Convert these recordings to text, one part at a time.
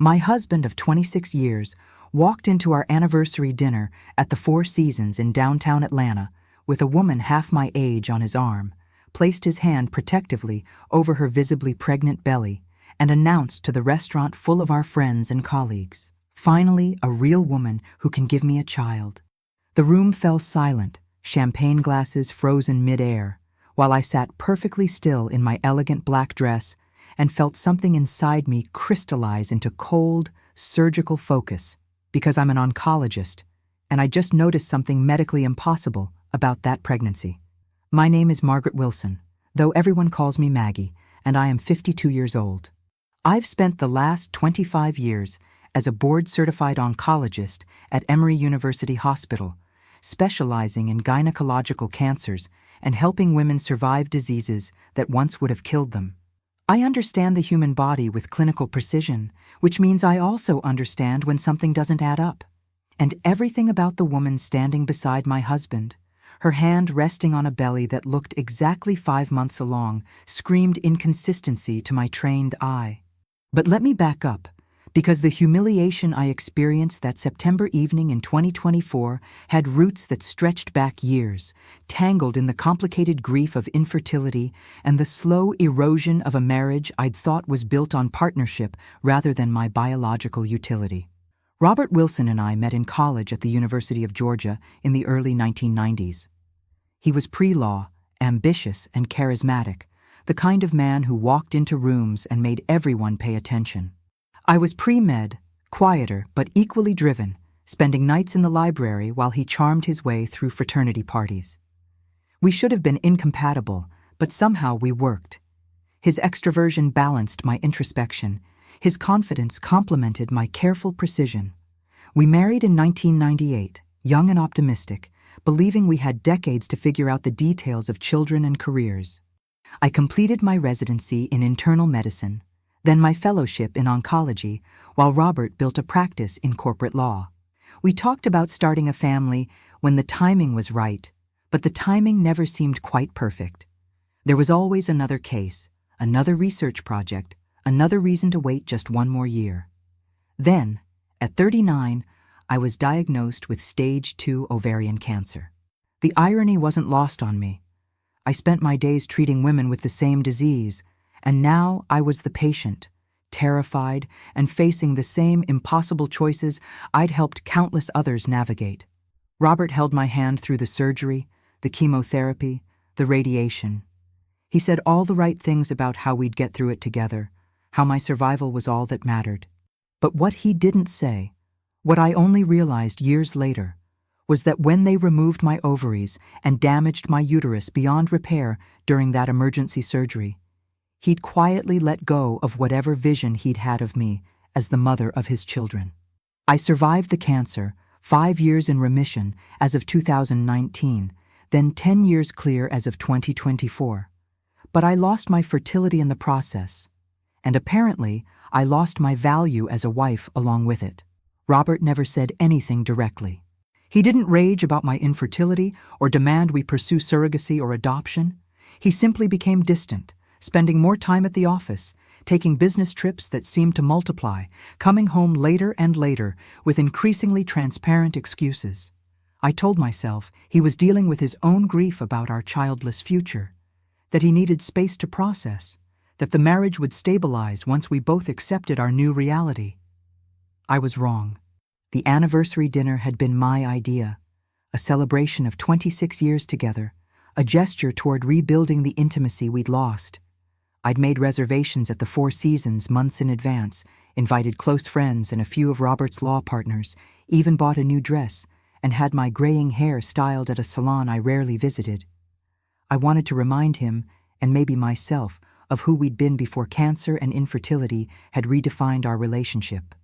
My husband of 26 years walked into our anniversary dinner at the Four Seasons in downtown Atlanta with a woman half my age on his arm, placed his hand protectively over her visibly pregnant belly, and announced to the restaurant full of our friends and colleagues, "Finally, a real woman who can give me a child." The room fell silent, champagne glasses frozen mid-air, while I sat perfectly still in my elegant black dress and felt something inside me crystallize into cold, surgical focus, because I'm an oncologist, and I just noticed something medically impossible about that pregnancy. My name is Margaret Wilson, though everyone calls me Maggie, and I am 52 years old. I've spent the last 25 years as a board-certified oncologist at Emory University Hospital, specializing in gynecological cancers and helping women survive diseases that once would have killed them. I understand the human body with clinical precision, which means I also understand when something doesn't add up. And everything about the woman standing beside my husband, her hand resting on a belly that looked exactly 5 months along, screamed inconsistency to my trained eye. But let me back up, because the humiliation I experienced that September evening in 2024 had roots that stretched back years, tangled in the complicated grief of infertility and the slow erosion of a marriage I'd thought was built on partnership rather than my biological utility. Robert Wilson and I met in college at the University of Georgia in the early 1990s. He was pre-law, ambitious and charismatic, the kind of man who walked into rooms and made everyone pay attention. I was pre-med, quieter but equally driven, spending nights in the library while he charmed his way through fraternity parties. We should have been incompatible, but somehow we worked. His extroversion balanced my introspection. His confidence complemented my careful precision. We married in 1998, young and optimistic, believing we had decades to figure out the details of children and careers. I completed my residency in internal medicine, then my fellowship in oncology, while Robert built a practice in corporate law. We talked about starting a family when the timing was right, but the timing never seemed quite perfect. There was always another case, another research project, another reason to wait just one more year. Then, at 39, I was diagnosed with stage 2 ovarian cancer. The irony wasn't lost on me. I spent my days treating women with the same disease, and now I was the patient, terrified and facing the same impossible choices I'd helped countless others navigate. Robert held my hand through the surgery, the chemotherapy, the radiation. He said all the right things about how we'd get through it together, how my survival was all that mattered. But what he didn't say, what I only realized years later, was that when they removed my ovaries and damaged my uterus beyond repair during that emergency surgery, he'd quietly let go of whatever vision he'd had of me as the mother of his children. I survived the cancer, 5 years in remission as of 2019, then 10 years clear as of 2024. But I lost my fertility in the process, and apparently I lost my value as a wife along with it. Robert never said anything directly. He didn't rage about my infertility or demand we pursue surrogacy or adoption. He simply became distant, spending more time at the office, taking business trips that seemed to multiply, coming home later and later with increasingly transparent excuses. I told myself he was dealing with his own grief about our childless future, that he needed space to process, that the marriage would stabilize once we both accepted our new reality. I was wrong. The anniversary dinner had been my idea, a celebration of 26 years together, a gesture toward rebuilding the intimacy we'd lost. I'd made reservations at the Four Seasons months in advance, invited close friends and a few of Robert's law partners, even bought a new dress, and had my graying hair styled at a salon I rarely visited. I wanted to remind him, and maybe myself, of who we'd been before cancer and infertility had redefined our relationship.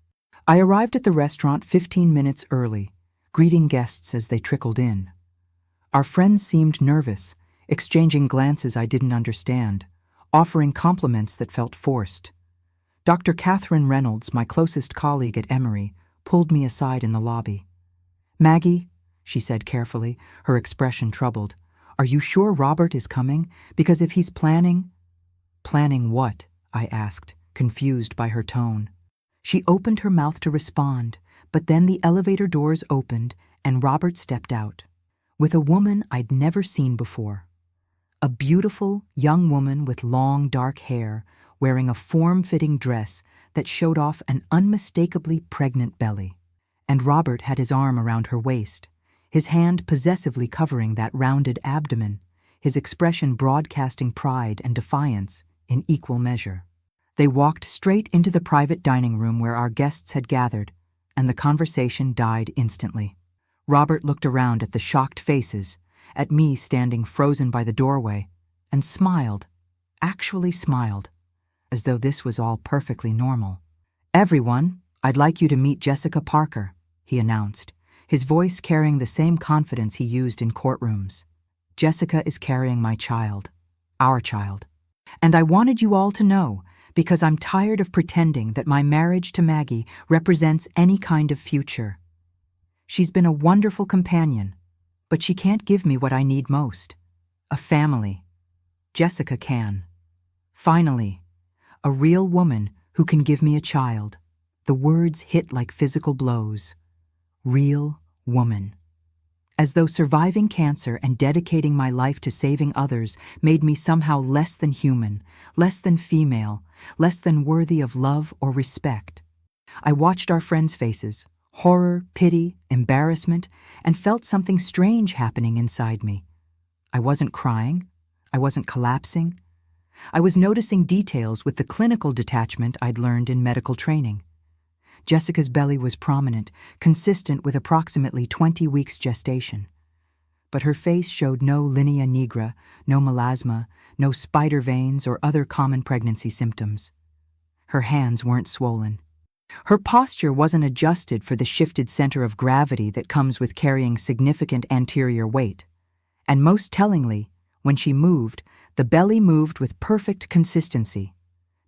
I arrived at the restaurant 15 minutes early, greeting guests as they trickled in. Our friends seemed nervous, exchanging glances I didn't understand, offering compliments that felt forced. Dr. Catherine Reynolds, my closest colleague at Emory, pulled me aside in the lobby. "Maggie," she said carefully, her expression troubled, "are you sure Robert is coming? Because if he's planning—" "Planning what?" I asked, confused by her tone. She opened her mouth to respond, but then the elevator doors opened and Robert stepped out, with a woman I'd never seen before. A beautiful young woman with long dark hair, wearing a form-fitting dress that showed off an unmistakably pregnant belly. And Robert had his arm around her waist, his hand possessively covering that rounded abdomen, his expression broadcasting pride and defiance in equal measure. They walked straight into the private dining room where our guests had gathered, and the conversation died instantly. Robert looked around at the shocked faces, at me standing frozen by the doorway, and smiled, actually smiled, as though this was all perfectly normal. "Everyone, I'd like you to meet Jessica Parker," he announced, his voice carrying the same confidence he used in courtrooms. "Jessica is carrying my child, our child. And I wanted you all to know, because I'm tired of pretending that my marriage to Maggie represents any kind of future. She's been a wonderful companion, but she can't give me what I need most, a family. Jessica can. Finally, a real woman who can give me a child." The words hit like physical blows. Real woman. As though surviving cancer and dedicating my life to saving others made me somehow less than human, less than female, less than worthy of love or respect. I watched our friends' faces, horror, pity, embarrassment, and felt something strange happening inside me. I wasn't crying. I wasn't collapsing. I was noticing details with the clinical detachment I'd learned in medical training. Jessica's belly was prominent, consistent with approximately 20 weeks gestation. But her face showed no linea nigra, no melasma, no spider veins or other common pregnancy symptoms. Her hands weren't swollen. Her posture wasn't adjusted for the shifted center of gravity that comes with carrying significant anterior weight. And most tellingly, when she moved, the belly moved with perfect consistency.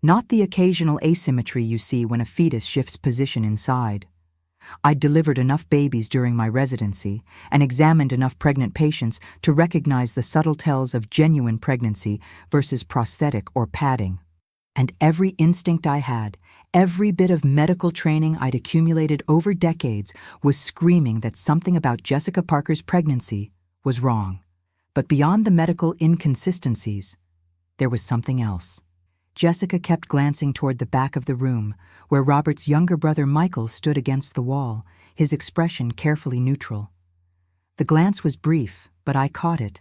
Not the occasional asymmetry you see when a fetus shifts position inside. I'd delivered enough babies during my residency and examined enough pregnant patients to recognize the subtle tells of genuine pregnancy versus prosthetic or padding. And every instinct I had, every bit of medical training I'd accumulated over decades, was screaming that something about Jessica Parker's pregnancy was wrong. But beyond the medical inconsistencies, there was something else. Jessica kept glancing toward the back of the room, where Robert's younger brother Michael stood against the wall, his expression carefully neutral. The glance was brief, but I caught it,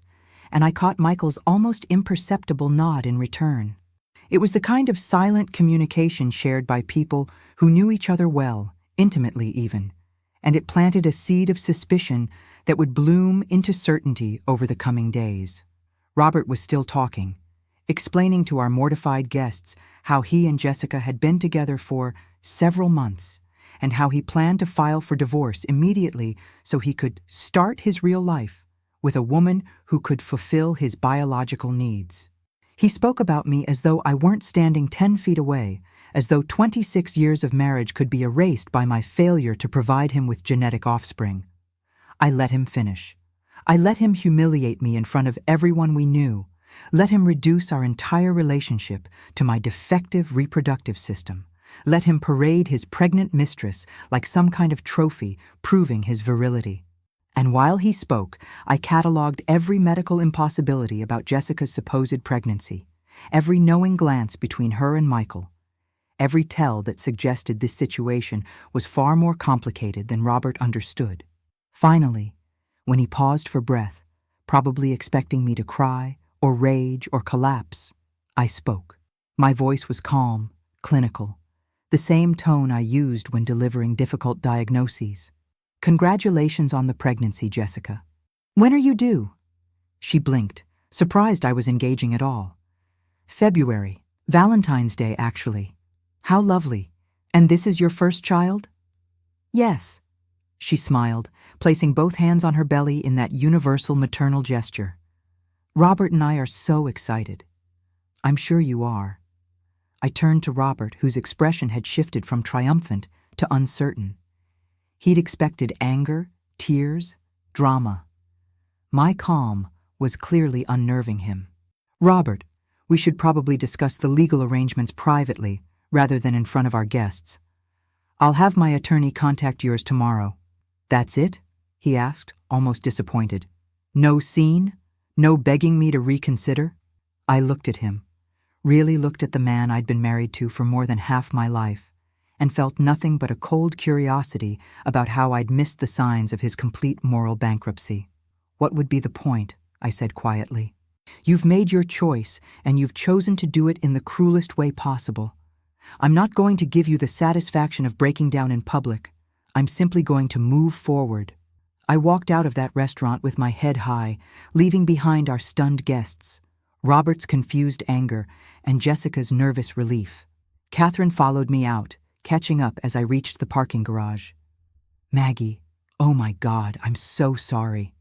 and I caught Michael's almost imperceptible nod in return. It was the kind of silent communication shared by people who knew each other well, intimately even, and it planted a seed of suspicion that would bloom into certainty over the coming days. Robert was still talking, explaining to our mortified guests how he and Jessica had been together for several months, and how he planned to file for divorce immediately so he could start his real life with a woman who could fulfill his biological needs. He spoke about me as though I weren't standing 10 feet away, as though 26 years of marriage could be erased by my failure to provide him with genetic offspring. I let him finish. I let him humiliate me in front of everyone we knew, let him reduce our entire relationship to my defective reproductive system, let him parade his pregnant mistress like some kind of trophy proving his virility. And while he spoke, I catalogued every medical impossibility about Jessica's supposed pregnancy, every knowing glance between her and Michael, every tell that suggested this situation was far more complicated than Robert understood. Finally, when he paused for breath, probably expecting me to cry or rage or collapse, I spoke. My voice was calm, clinical, the same tone I used when delivering difficult diagnoses. "Congratulations on the pregnancy, Jessica. When are you due?" She blinked, surprised I was engaging at all. "February. Valentine's Day, actually. How lovely. And this is your first child?" "Yes." She smiled, placing both hands on her belly in that universal maternal gesture. "Robert and I are so excited." "I'm sure you are." I turned to Robert, whose expression had shifted from triumphant to uncertain. He'd expected anger, tears, drama. My calm was clearly unnerving him. "Robert, we should probably discuss the legal arrangements privately rather than in front of our guests. I'll have my attorney contact yours tomorrow. That's it? He asked, almost disappointed. No scene? No begging me to reconsider? I looked at him, really looked at the man I'd been married to for more than half my life, and felt nothing but a cold curiosity about how I'd missed the signs of his complete moral bankruptcy. What would be the point? I said quietly. You've made your choice, and you've chosen to do it in the cruelest way possible. I'm not going to give you the satisfaction of breaking down in public. I'm simply going to move forward. I walked out of that restaurant with my head high, leaving behind our stunned guests, Robert's confused anger, and Jessica's nervous relief. Catherine followed me out, catching up as I reached the parking garage. Maggie, oh my God, I'm so sorry.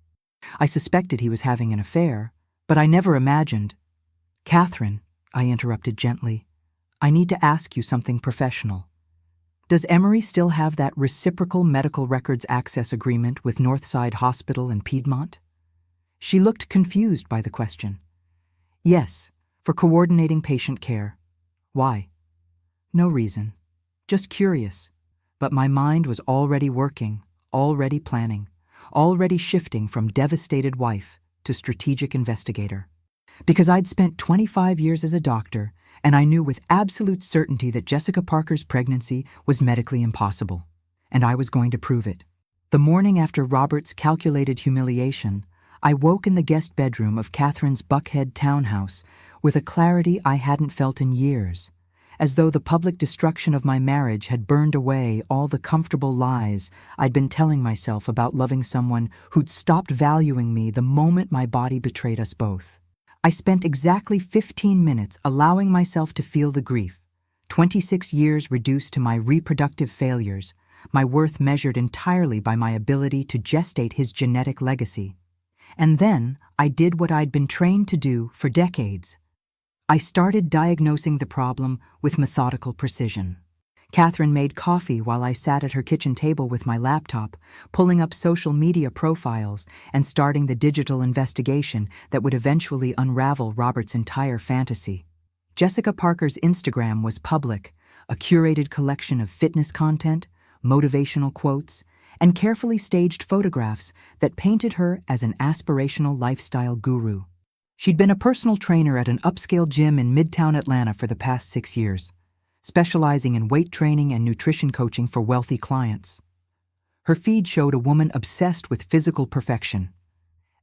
I suspected he was having an affair, but I never imagined. Catherine, I interrupted gently, I need to ask you something professional. Does Emery still have that reciprocal medical records access agreement with Northside Hospital in Piedmont? She looked confused by the question. Yes, for coordinating patient care. Why? No reason. Just curious. But my mind was already working, already planning, already shifting from devastated wife to strategic investigator. Because I'd spent 25 years as a doctor, and I knew with absolute certainty that Jessica Parker's pregnancy was medically impossible, and I was going to prove it. The morning after Robert's calculated humiliation, I woke in the guest bedroom of Catherine's Buckhead townhouse with a clarity I hadn't felt in years, as though the public destruction of my marriage had burned away all the comfortable lies I'd been telling myself about loving someone who'd stopped valuing me the moment my body betrayed us both. I spent exactly 15 minutes allowing myself to feel the grief, 26 years reduced to my reproductive failures, my worth measured entirely by my ability to gestate his genetic legacy. And then I did what I'd been trained to do for decades. I started diagnosing the problem with methodical precision. Catherine made coffee while I sat at her kitchen table with my laptop, pulling up social media profiles and starting the digital investigation that would eventually unravel Robert's entire fantasy. Jessica Parker's Instagram was public, a curated collection of fitness content, motivational quotes, and carefully staged photographs that painted her as an aspirational lifestyle guru. She'd been a personal trainer at an upscale gym in Midtown Atlanta for the past 6 years, specializing in weight training and nutrition coaching for wealthy clients. Her feed showed a woman obsessed with physical perfection,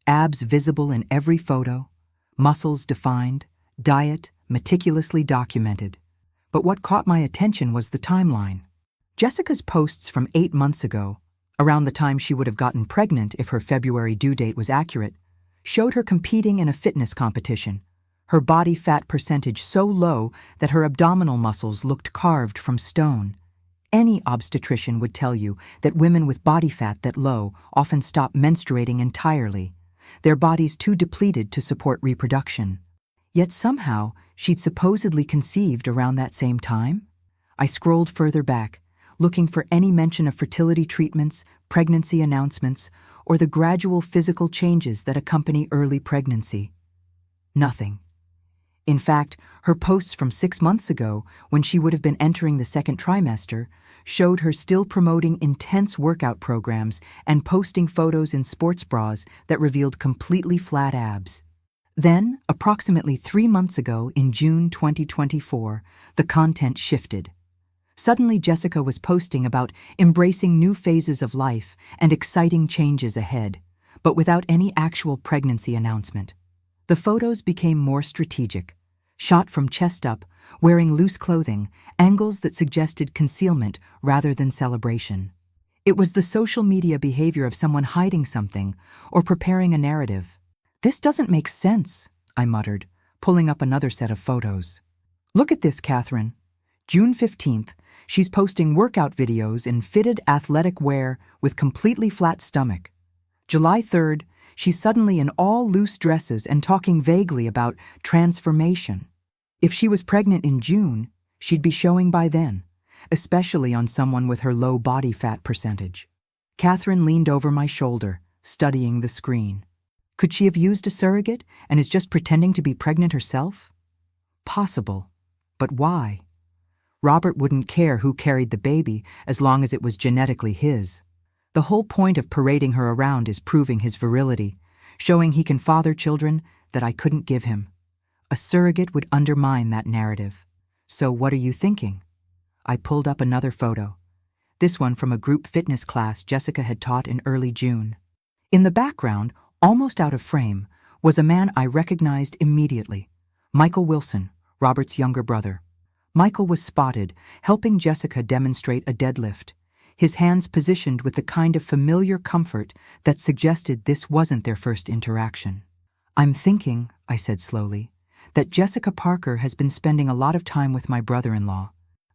abs visible in every photo, muscles defined, diet meticulously documented. But what caught my attention was the timeline. Jessica's posts from 8 months ago, around the time she would have gotten pregnant if her February due date was accurate, showed her competing in a fitness competition, her body fat percentage so low that her abdominal muscles looked carved from stone. Any obstetrician would tell you that women with body fat that low often stop menstruating entirely, their bodies too depleted to support reproduction. Yet somehow she'd supposedly conceived around that same time. I scrolled further back, looking for any mention of fertility treatments, pregnancy announcements, or the gradual physical changes that accompany early pregnancy. Nothing. In fact, her posts from 6 months ago, when she would have been entering the second trimester, showed her still promoting intense workout programs and posting photos in sports bras that revealed completely flat abs. Then, approximately 3 months ago, in June 2024, the content shifted. Suddenly, Jessica was posting about embracing new phases of life and exciting changes ahead, but without any actual pregnancy announcement. The photos became more strategic, shot from chest up, wearing loose clothing, angles that suggested concealment rather than celebration. It was the social media behavior of someone hiding something or preparing a narrative. "This doesn't make sense," I muttered, pulling up another set of photos. "Look at this, Catherine. June 15th, she's posting workout videos in fitted athletic wear with completely flat stomach. July 3rd, she's suddenly in all loose dresses and talking vaguely about transformation. If she was pregnant in June, she'd be showing by then, especially on someone with her low body fat percentage." Catherine leaned over my shoulder, studying the screen. Could she have used a surrogate and is just pretending to be pregnant herself? Possible. But why? Robert wouldn't care who carried the baby as long as it was genetically his. The whole point of parading her around is proving his virility, showing he can father children that I couldn't give him. A surrogate would undermine that narrative. So what are you thinking? I pulled up another photo. This one from a group fitness class Jessica had taught in early June. In the background, almost out of frame, was a man I recognized immediately, Michael Wilson, Robert's younger brother. Michael was spotted, helping Jessica demonstrate a deadlift, his hands positioned with the kind of familiar comfort that suggested this wasn't their first interaction. I'm thinking, I said slowly, that Jessica Parker has been spending a lot of time with my brother-in-law.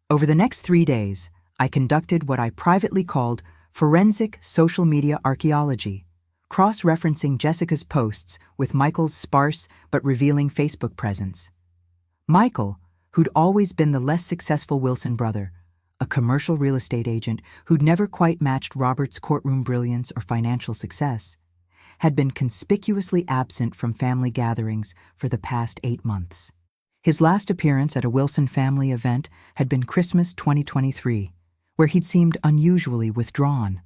Over the next 3 days, I conducted what I privately called forensic social media archaeology, cross-referencing Jessica's posts with Michael's sparse but revealing Facebook presence. Michael, who'd always been the less successful Wilson brother, a commercial real estate agent who'd never quite matched Robert's courtroom brilliance or financial success, had been conspicuously absent from family gatherings for the past 8 months. His last appearance at a Wilson family event had been Christmas 2023, where he'd seemed unusually withdrawn.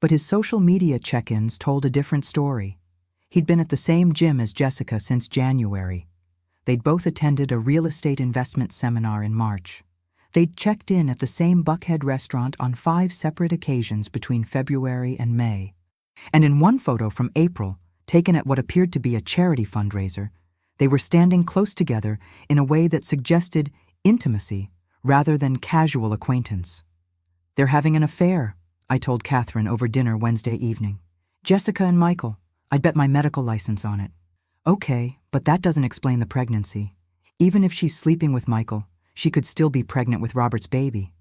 But his social media check-ins told a different story. He'd been at the same gym as Jessica since January. They'd both attended a real estate investment seminar in March. They'd checked in at the same Buckhead restaurant on 5 separate occasions between February and May. And in one photo from April, taken at what appeared to be a charity fundraiser, they were standing close together in a way that suggested intimacy rather than casual acquaintance. They're having an affair, I told Catherine over dinner Wednesday evening. Jessica and Michael. I'd bet my medical license on it. Okay, but that doesn't explain the pregnancy. Even if she's sleeping with Michael, she could still be pregnant with Robert's baby.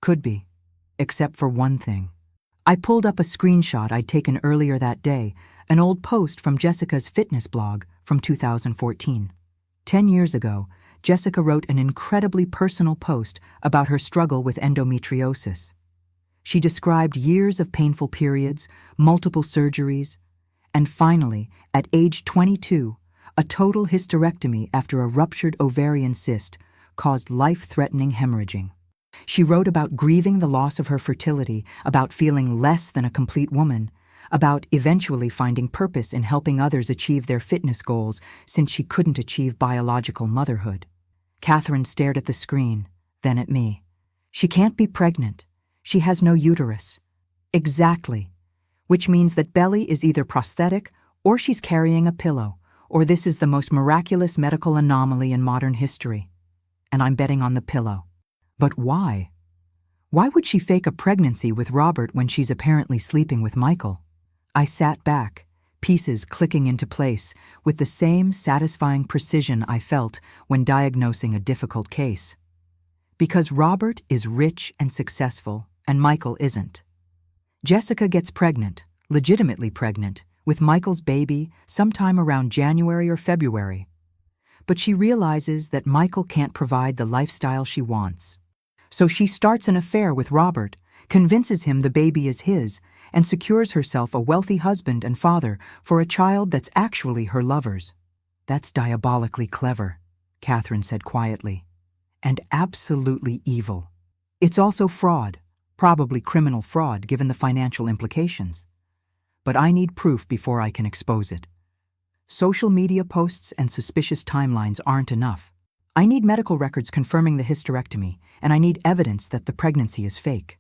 Could be. Except for one thing. I pulled up a screenshot I'd taken earlier that day, an old post from Jessica's fitness blog from 2014. 10 years ago, Jessica wrote an incredibly personal post about her struggle with endometriosis. She described years of painful periods, multiple surgeries, and finally, at age 22, a total hysterectomy after a ruptured ovarian cyst caused life-threatening hemorrhaging. She wrote about grieving the loss of her fertility, about feeling less than a complete woman, about eventually finding purpose in helping others achieve their fitness goals since she couldn't achieve biological motherhood. Catherine stared at the screen, then at me. She can't be pregnant. She has no uterus. Exactly. Which means that Belly is either prosthetic or she's carrying a pillow, or this is the most miraculous medical anomaly in modern history. And I'm betting on the pillow. But why? Why would she fake a pregnancy with Robert when she's apparently sleeping with Michael? I sat back, pieces clicking into place with the same satisfying precision I felt when diagnosing a difficult case. Because Robert is rich and successful, and Michael isn't. Jessica gets pregnant, legitimately pregnant, with Michael's baby sometime around January or February. But she realizes that Michael can't provide the lifestyle she wants. So she starts an affair with Robert, convinces him the baby is his, and secures herself a wealthy husband and father for a child that's actually her lover's. That's diabolically clever, Catherine said quietly. And absolutely evil. It's also fraud, probably criminal fraud given the financial implications. But I need proof before I can expose it. Social media posts and suspicious timelines aren't enough. I need medical records confirming the hysterectomy, and I need evidence that the pregnancy is fake.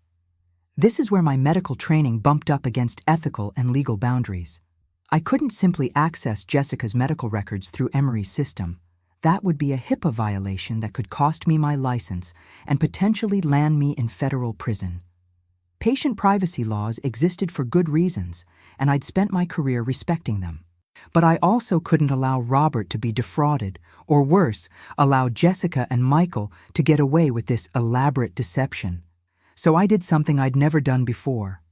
This is where my medical training bumped up against ethical and legal boundaries. I couldn't simply access Jessica's medical records through Emory's system. That would be a HIPAA violation that could cost me my license and potentially land me in federal prison. Patient privacy laws existed for good reasons, and I'd spent my career respecting them. But I also couldn't allow Robert to be defrauded, or worse, allow Jessica and Michael to get away with this elaborate deception. So I did something I'd never done before.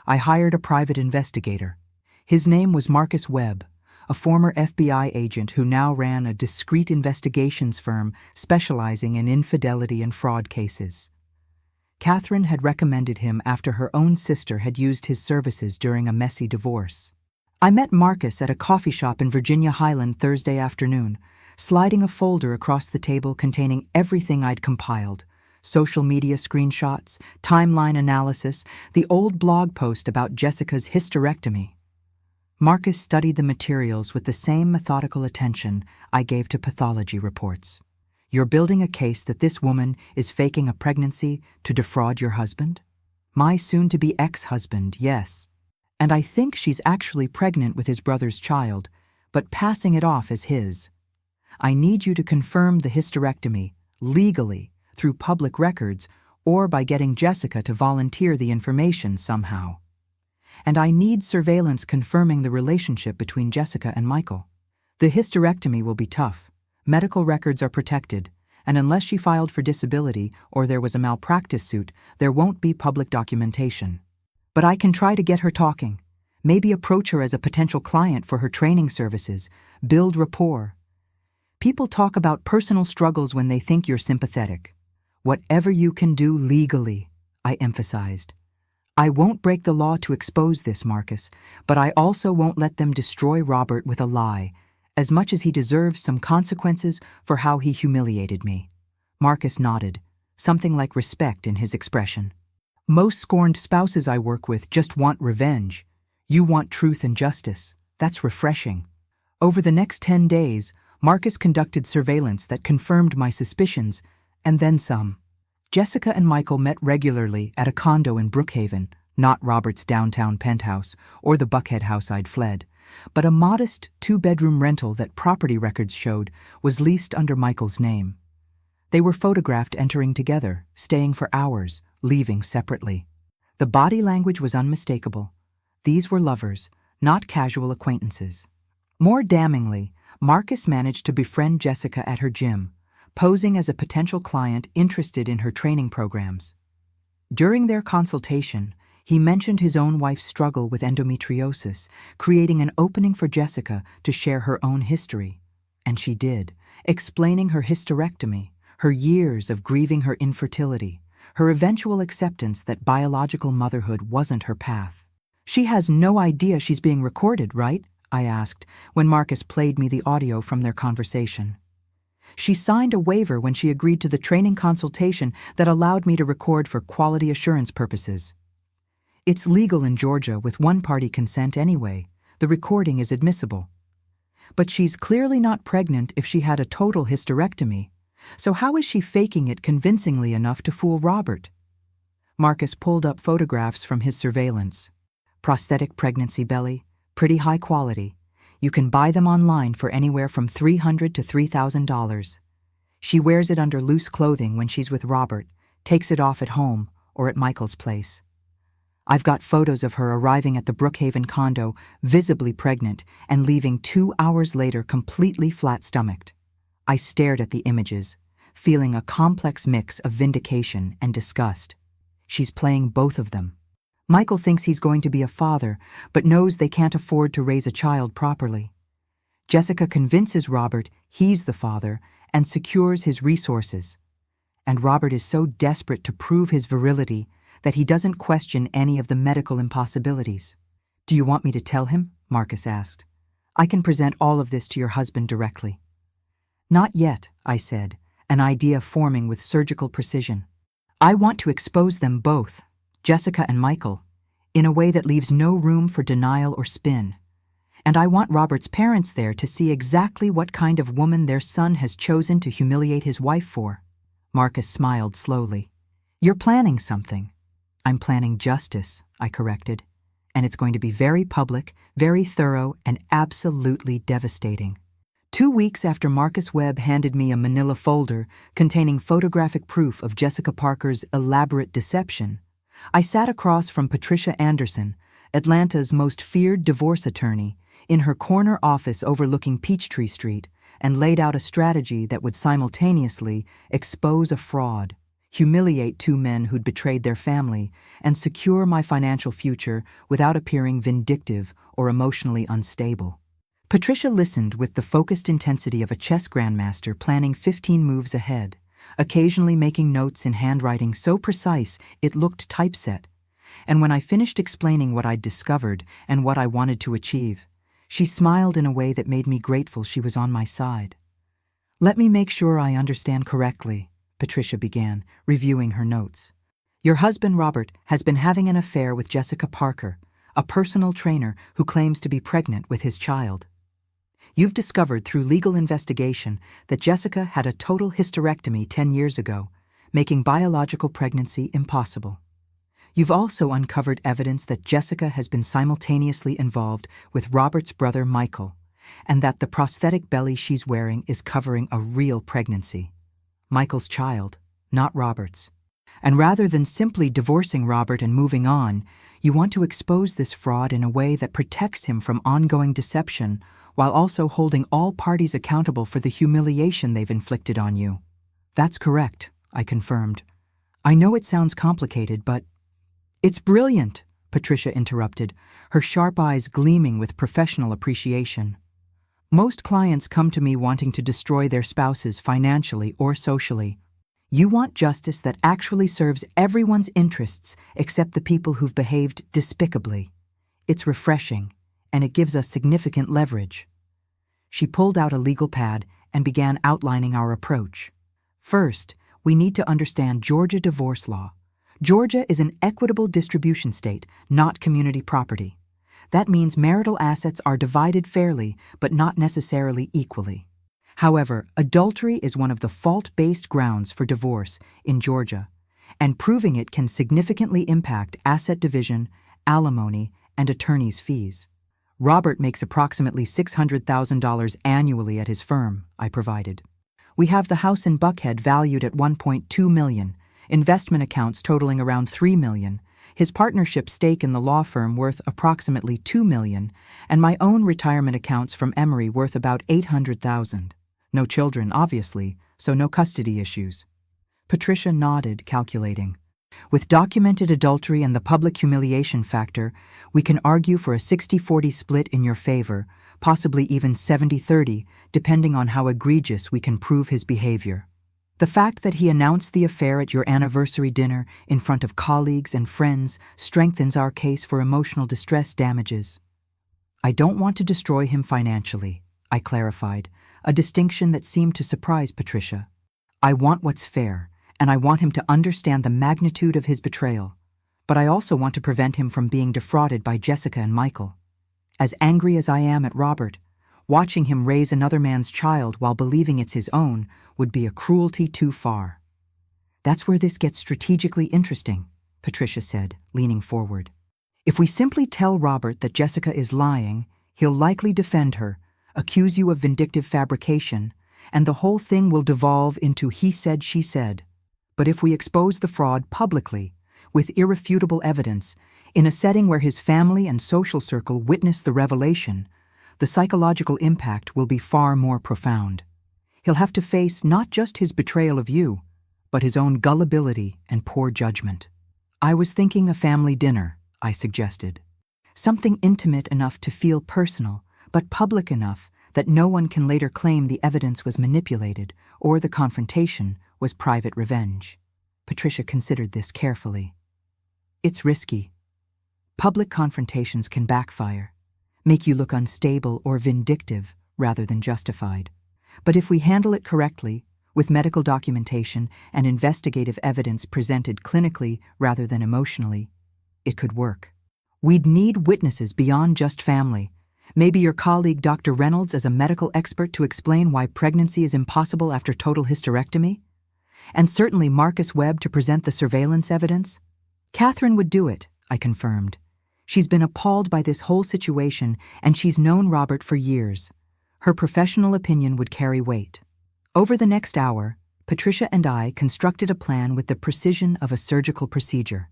I hired a private investigator. His name was Marcus Webb, a former FBI agent who now ran a discreet investigations firm specializing in infidelity and fraud cases. Catherine had recommended him after her own sister had used his services during a messy divorce. I met Marcus at a coffee shop in Virginia Highland Thursday afternoon, sliding a folder across the table containing everything I'd compiled, social media screenshots, timeline analysis, the old blog post about Jessica's hysterectomy. Marcus studied the materials with the same methodical attention I gave to pathology reports. You're building a case that this woman is faking a pregnancy to defraud your husband? My soon-to-be ex-husband, yes. And I think she's actually pregnant with his brother's child, but passing it off as his. I need you to confirm the hysterectomy, legally, through public records, or by getting Jessica to volunteer the information somehow. And I need surveillance confirming the relationship between Jessica and Michael. The hysterectomy will be tough. Medical records are protected, and unless she filed for disability or there was a malpractice suit, there won't be public documentation. But I can try to get her talking. Maybe approach her as a potential client for her training services, build rapport. People talk about personal struggles when they think you're sympathetic. Whatever you can do legally, I emphasized. I won't break the law to expose this, Marcus, but I also won't let them destroy Robert with a lie, as much as he deserves some consequences for how he humiliated me. Marcus nodded, something like respect in his expression. Most scorned spouses I work with just want revenge. You want truth and justice. That's refreshing. Over the next 10 days, Marcus conducted surveillance that confirmed my suspicions, and then some. Jessica and Michael met regularly at a condo in Brookhaven, not Robert's downtown penthouse or the Buckhead house I'd fled, but a modest 2-bedroom rental that property records showed was leased under Michael's name. They were photographed entering together, staying for hours, leaving separately. The body language was unmistakable. These were lovers, not casual acquaintances. More damningly, Marcus managed to befriend Jessica at her gym, posing as a potential client interested in her training programs. During their consultation, he mentioned his own wife's struggle with endometriosis, creating an opening for Jessica to share her own history. And she did, explaining her hysterectomy, her years of grieving her infertility, her eventual acceptance that biological motherhood wasn't her path. She has no idea she's being recorded, right? I asked, when Marcus played me the audio from their conversation. She signed a waiver when she agreed to the training consultation that allowed me to record for quality assurance purposes. It's legal in Georgia with one-party consent anyway. The recording is admissible. But she's clearly not pregnant if she had a total hysterectomy. So how is she faking it convincingly enough to fool Robert? Marcus pulled up photographs from his surveillance. Prosthetic pregnancy belly, pretty high quality. You can buy them online for anywhere from $300 to $3,000. She wears it under loose clothing when she's with Robert, takes it off at home or at Michael's place. I've got photos of her arriving at the Brookhaven condo, visibly pregnant, and leaving 2 hours later completely flat-stomached. I stared at the images, feeling a complex mix of vindication and disgust. She's playing both of them. Michael thinks he's going to be a father, but knows they can't afford to raise a child properly. Jessica convinces Robert he's the father and secures his resources. And Robert is so desperate to prove his virility that he doesn't question any of the medical impossibilities. Do you want me to tell him? Marcus asked. I can present all of this to your husband directly. Not yet, I said, an idea forming with surgical precision. I want to expose them both, Jessica and Michael, in a way that leaves no room for denial or spin. And I want Robert's parents there to see exactly what kind of woman their son has chosen to humiliate his wife for. Marcus smiled slowly. You're planning something. I'm planning justice, I corrected. And it's going to be very public, very thorough, and absolutely devastating. 2 weeks after Marcus Webb handed me a manila folder containing photographic proof of Jessica Parker's elaborate deception, I sat across from Patricia Anderson, Atlanta's most feared divorce attorney, in her corner office overlooking Peachtree Street, and laid out a strategy that would simultaneously expose a fraud, humiliate 2 men who'd betrayed their family, and secure my financial future without appearing vindictive or emotionally unstable. Patricia listened with the focused intensity of a chess grandmaster planning 15 moves ahead, occasionally making notes in handwriting so precise it looked typeset. And when I finished explaining what I'd discovered and what I wanted to achieve, she smiled in a way that made me grateful she was on my side. Let me make sure I understand correctly, Patricia began, reviewing her notes. Your husband, Robert, has been having an affair with Jessica Parker, a personal trainer who claims to be pregnant with his child. You've discovered through legal investigation that Jessica had a total hysterectomy 10 years ago, making biological pregnancy impossible. You've also uncovered evidence that Jessica has been simultaneously involved with Robert's brother Michael, and that the prosthetic belly she's wearing is covering a real pregnancy. Michael's child, not Robert's. And rather than simply divorcing Robert and moving on, you want to expose this fraud in a way that protects him from ongoing deception, while also holding all parties accountable for the humiliation they've inflicted on you. That's correct, I confirmed. I know it sounds complicated, but... It's brilliant, Patricia interrupted, her sharp eyes gleaming with professional appreciation. Most clients come to me wanting to destroy their spouses financially or socially. You want justice that actually serves everyone's interests except the people who've behaved despicably. It's refreshing, and it gives us significant leverage. She pulled out a legal pad and began outlining our approach. First, we need to understand Georgia divorce law. Georgia is an equitable distribution state, not community property. That means marital assets are divided fairly, but not necessarily equally. However, adultery is one of the fault-based grounds for divorce in Georgia, and proving it can significantly impact asset division, alimony, and attorney's fees. Robert makes approximately $600,000 annually at his firm, I provided. We have the house in Buckhead valued at $1.2 million, investment accounts totaling around $3 million, his partnership stake in the law firm worth approximately $2 million, and my own retirement accounts from Emory worth about $800,000. No children, obviously, so no custody issues. Patricia nodded, calculating. With documented adultery and the public humiliation factor, we can argue for a 60-40 split in your favor, possibly even 70-30, depending on how egregious we can prove his behavior. The fact that he announced the affair at your anniversary dinner in front of colleagues and friends strengthens our case for emotional distress damages. I don't want to destroy him financially, I clarified, a distinction that seemed to surprise Patricia. I want what's fair, and I want him to understand the magnitude of his betrayal. But I also want to prevent him from being defrauded by Jessica and Michael. As angry as I am at Robert, watching him raise another man's child while believing it's his own would be a cruelty too far. That's where this gets strategically interesting, Patricia said, leaning forward. If we simply tell Robert that Jessica is lying, he'll likely defend her, accuse you of vindictive fabrication, and the whole thing will devolve into he said, she said. But if we expose the fraud publicly, with irrefutable evidence, in a setting where his family and social circle witness the revelation, the psychological impact will be far more profound. He'll have to face not just his betrayal of you, but his own gullibility and poor judgment. I was thinking a family dinner, I suggested. Something intimate enough to feel personal, but public enough that no one can later claim the evidence was manipulated or the confrontation was private revenge. Patricia considered this carefully. It's risky. Public confrontations can backfire, make you look unstable or vindictive rather than justified. But if we handle it correctly, with medical documentation and investigative evidence presented clinically rather than emotionally, it could work. We'd need witnesses beyond just family. Maybe your colleague Dr. Reynolds as a medical expert to explain why pregnancy is impossible after total hysterectomy? And certainly Marcus Webb to present the surveillance evidence? Catherine would do it, I confirmed. She's been appalled by this whole situation, and she's known Robert for years. Her professional opinion would carry weight. Over the next hour, Patricia and I constructed a plan with the precision of a surgical procedure.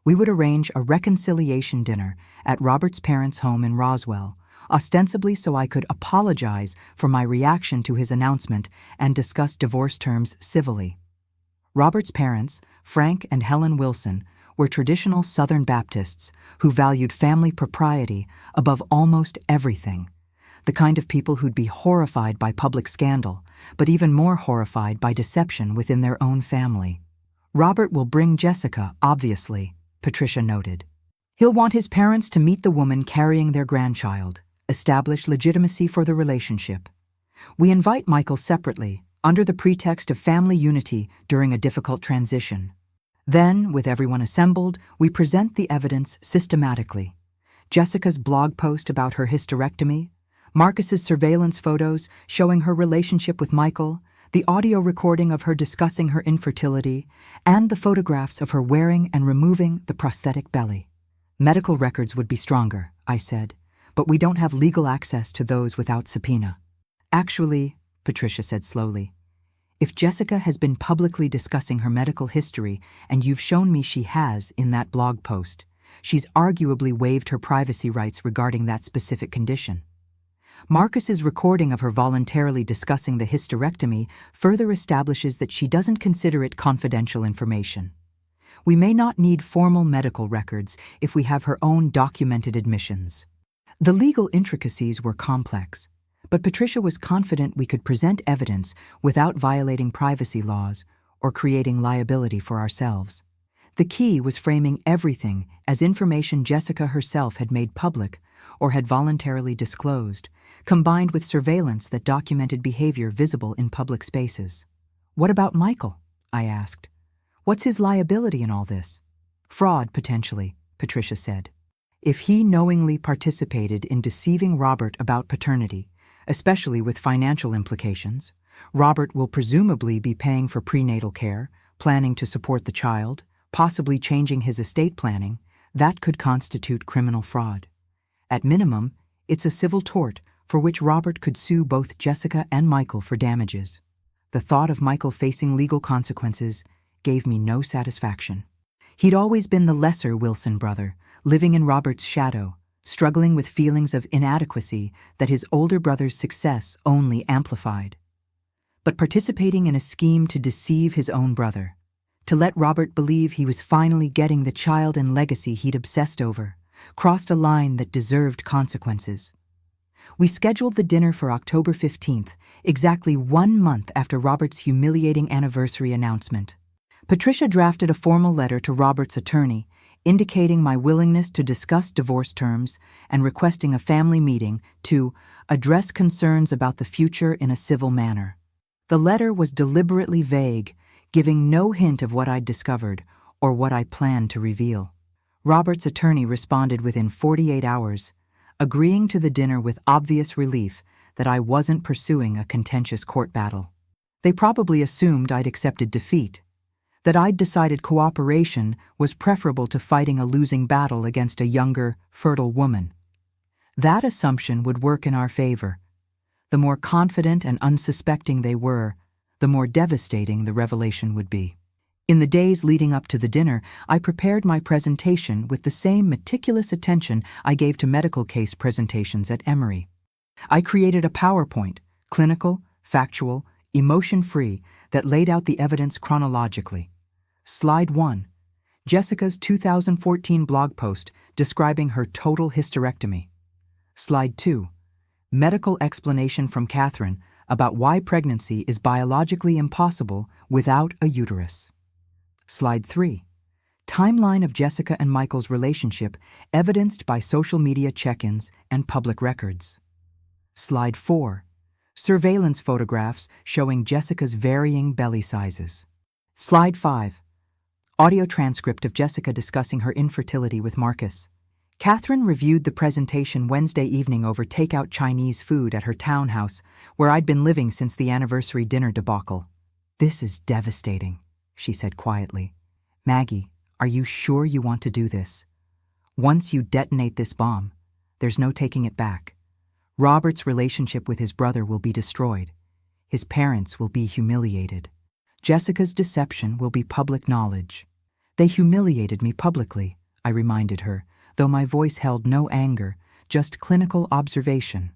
We would arrange a reconciliation dinner at Robert's parents' home in Roswell, ostensibly so I could apologize for my reaction to his announcement and discuss divorce terms civilly. Robert's parents, Frank and Helen Wilson, were traditional Southern Baptists who valued family propriety above almost everything, the kind of people who'd be horrified by public scandal, but even more horrified by deception within their own family. Robert will bring Jessica, obviously, Patricia noted. He'll want his parents to meet the woman carrying their grandchild, establish legitimacy for the relationship. We invite Michael separately, under the pretext of family unity during a difficult transition. Then, with everyone assembled, we present the evidence systematically. Jessica's blog post about her hysterectomy, Marcus's surveillance photos showing her relationship with Michael, the audio recording of her discussing her infertility, and the photographs of her wearing and removing the prosthetic belly. Medical records would be stronger, I said, but we don't have legal access to those without subpoena. Actually, Patricia said slowly, if Jessica has been publicly discussing her medical history and you've shown me she has in that blog post, she's arguably waived her privacy rights regarding that specific condition. Marcus's recording of her voluntarily discussing the hysterectomy further establishes that she doesn't consider it confidential information. We may not need formal medical records if we have her own documented admissions. The legal intricacies were complex, but Patricia was confident we could present evidence without violating privacy laws or creating liability for ourselves. The key was framing everything as information Jessica herself had made public or had voluntarily disclosed, combined with surveillance that documented behavior visible in public spaces. What about Michael? I asked. What's his liability in all this? Fraud, potentially, Patricia said. If he knowingly participated in deceiving Robert about paternity, especially with financial implications, Robert will presumably be paying for prenatal care, planning to support the child, possibly changing his estate planning. That could constitute criminal fraud. At minimum, it's a civil tort for which Robert could sue both Jessica and Michael for damages. The thought of Michael facing legal consequences gave me no satisfaction. He'd always been the lesser Wilson brother, living in Robert's shadow, struggling with feelings of inadequacy that his older brother's success only amplified. But participating in a scheme to deceive his own brother, to let Robert believe he was finally getting the child and legacy he'd obsessed over, crossed a line that deserved consequences. We scheduled the dinner for October 15th, exactly 1 month after Robert's humiliating anniversary announcement. Patricia drafted a formal letter to Robert's attorney, indicating my willingness to discuss divorce terms and requesting a family meeting to address concerns about the future in a civil manner. The letter was deliberately vague, giving no hint of what I'd discovered or what I planned to reveal. Robert's attorney responded within 48 hours, agreeing to the dinner with obvious relief that I wasn't pursuing a contentious court battle. They probably assumed I'd accepted defeat, that I'd decided cooperation was preferable to fighting a losing battle against a younger, fertile woman. That assumption would work in our favor. The more confident and unsuspecting they were, the more devastating the revelation would be. In the days leading up to the dinner, I prepared my presentation with the same meticulous attention I gave to medical case presentations at Emory. I created a PowerPoint, clinical, factual, emotion-free, that laid out the evidence chronologically. Slide 1. Jessica's 2014 blog post describing her total hysterectomy. Slide 2. Medical explanation from Catherine about why pregnancy is biologically impossible without a uterus. Slide 3. Timeline of Jessica and Michael's relationship evidenced by social media check-ins and public records. Slide 4. Surveillance photographs showing Jessica's varying belly sizes. Slide 5. Audio transcript of Jessica discussing her infertility with Marcus. Catherine reviewed the presentation Wednesday evening over takeout Chinese food at her townhouse, where I'd been living since the anniversary dinner debacle. "This is devastating," she said quietly. "Maggie, are you sure you want to do this? Once you detonate this bomb, there's no taking it back. Robert's relationship with his brother will be destroyed. His parents will be humiliated. Jessica's deception will be public knowledge." "They humiliated me publicly," I reminded her, though my voice held no anger, just clinical observation.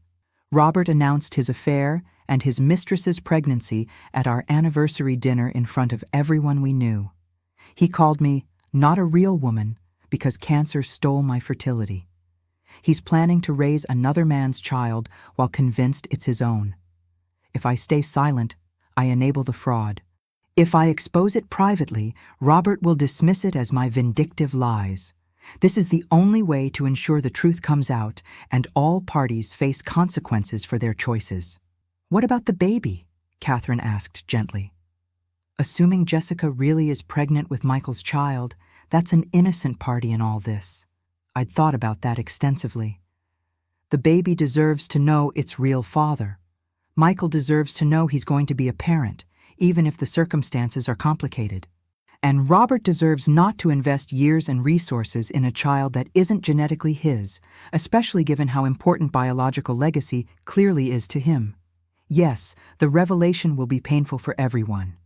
"Robert announced his affair and his mistress's pregnancy at our anniversary dinner in front of everyone we knew. He called me not a real woman because cancer stole my fertility. He's planning to raise another man's child while convinced it's his own. If I stay silent, I enable the fraud. If I expose it privately, Robert will dismiss it as my vindictive lies. This is the only way to ensure the truth comes out and all parties face consequences for their choices." "What about the baby?" Catherine asked gently. Assuming Jessica really is pregnant with Michael's child, that's an innocent party in all this. I'd thought about that extensively. The baby deserves to know its real father. Michael deserves to know he's going to be a parent, even if the circumstances are complicated. And Robert deserves not to invest years and resources in a child that isn't genetically his, especially given how important biological legacy clearly is to him. Yes, the revelation will be painful for everyone.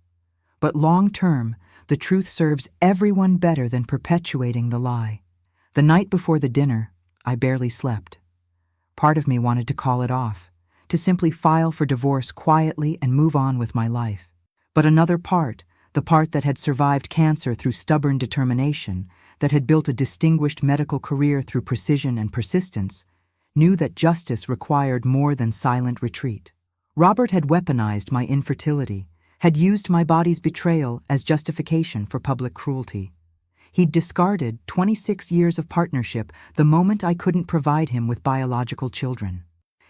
But long-term, the truth serves everyone better than perpetuating the lie. The night before the dinner, I barely slept. Part of me wanted to call it off, to simply file for divorce quietly and move on with my life. But another part, the part that had survived cancer through stubborn determination, that had built a distinguished medical career through precision and persistence, knew that justice required more than silent retreat. Robert had weaponized my infertility, had used my body's betrayal as justification for public cruelty. He'd discarded 26 years of partnership the moment I couldn't provide him with biological children.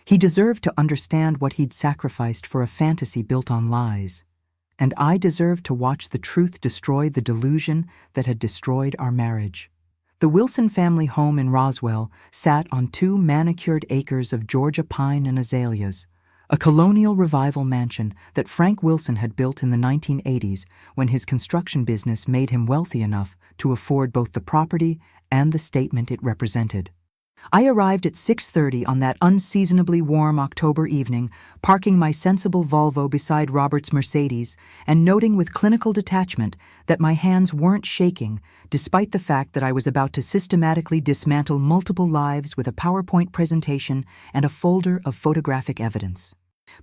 He deserved to understand what he'd sacrificed for a fantasy built on lies. And I deserved to watch the truth destroy the delusion that had destroyed our marriage. The Wilson family home in Roswell sat on 2 manicured acres of Georgia pine and azaleas, a colonial revival mansion that Frank Wilson had built in the 1980s when his construction business made him wealthy enough to afford both the property and the statement it represented. I arrived at 6:30 on that unseasonably warm October evening, parking my sensible Volvo beside Robert's Mercedes and noting with clinical detachment that my hands weren't shaking despite the fact that I was about to systematically dismantle multiple lives with a PowerPoint presentation and a folder of photographic evidence.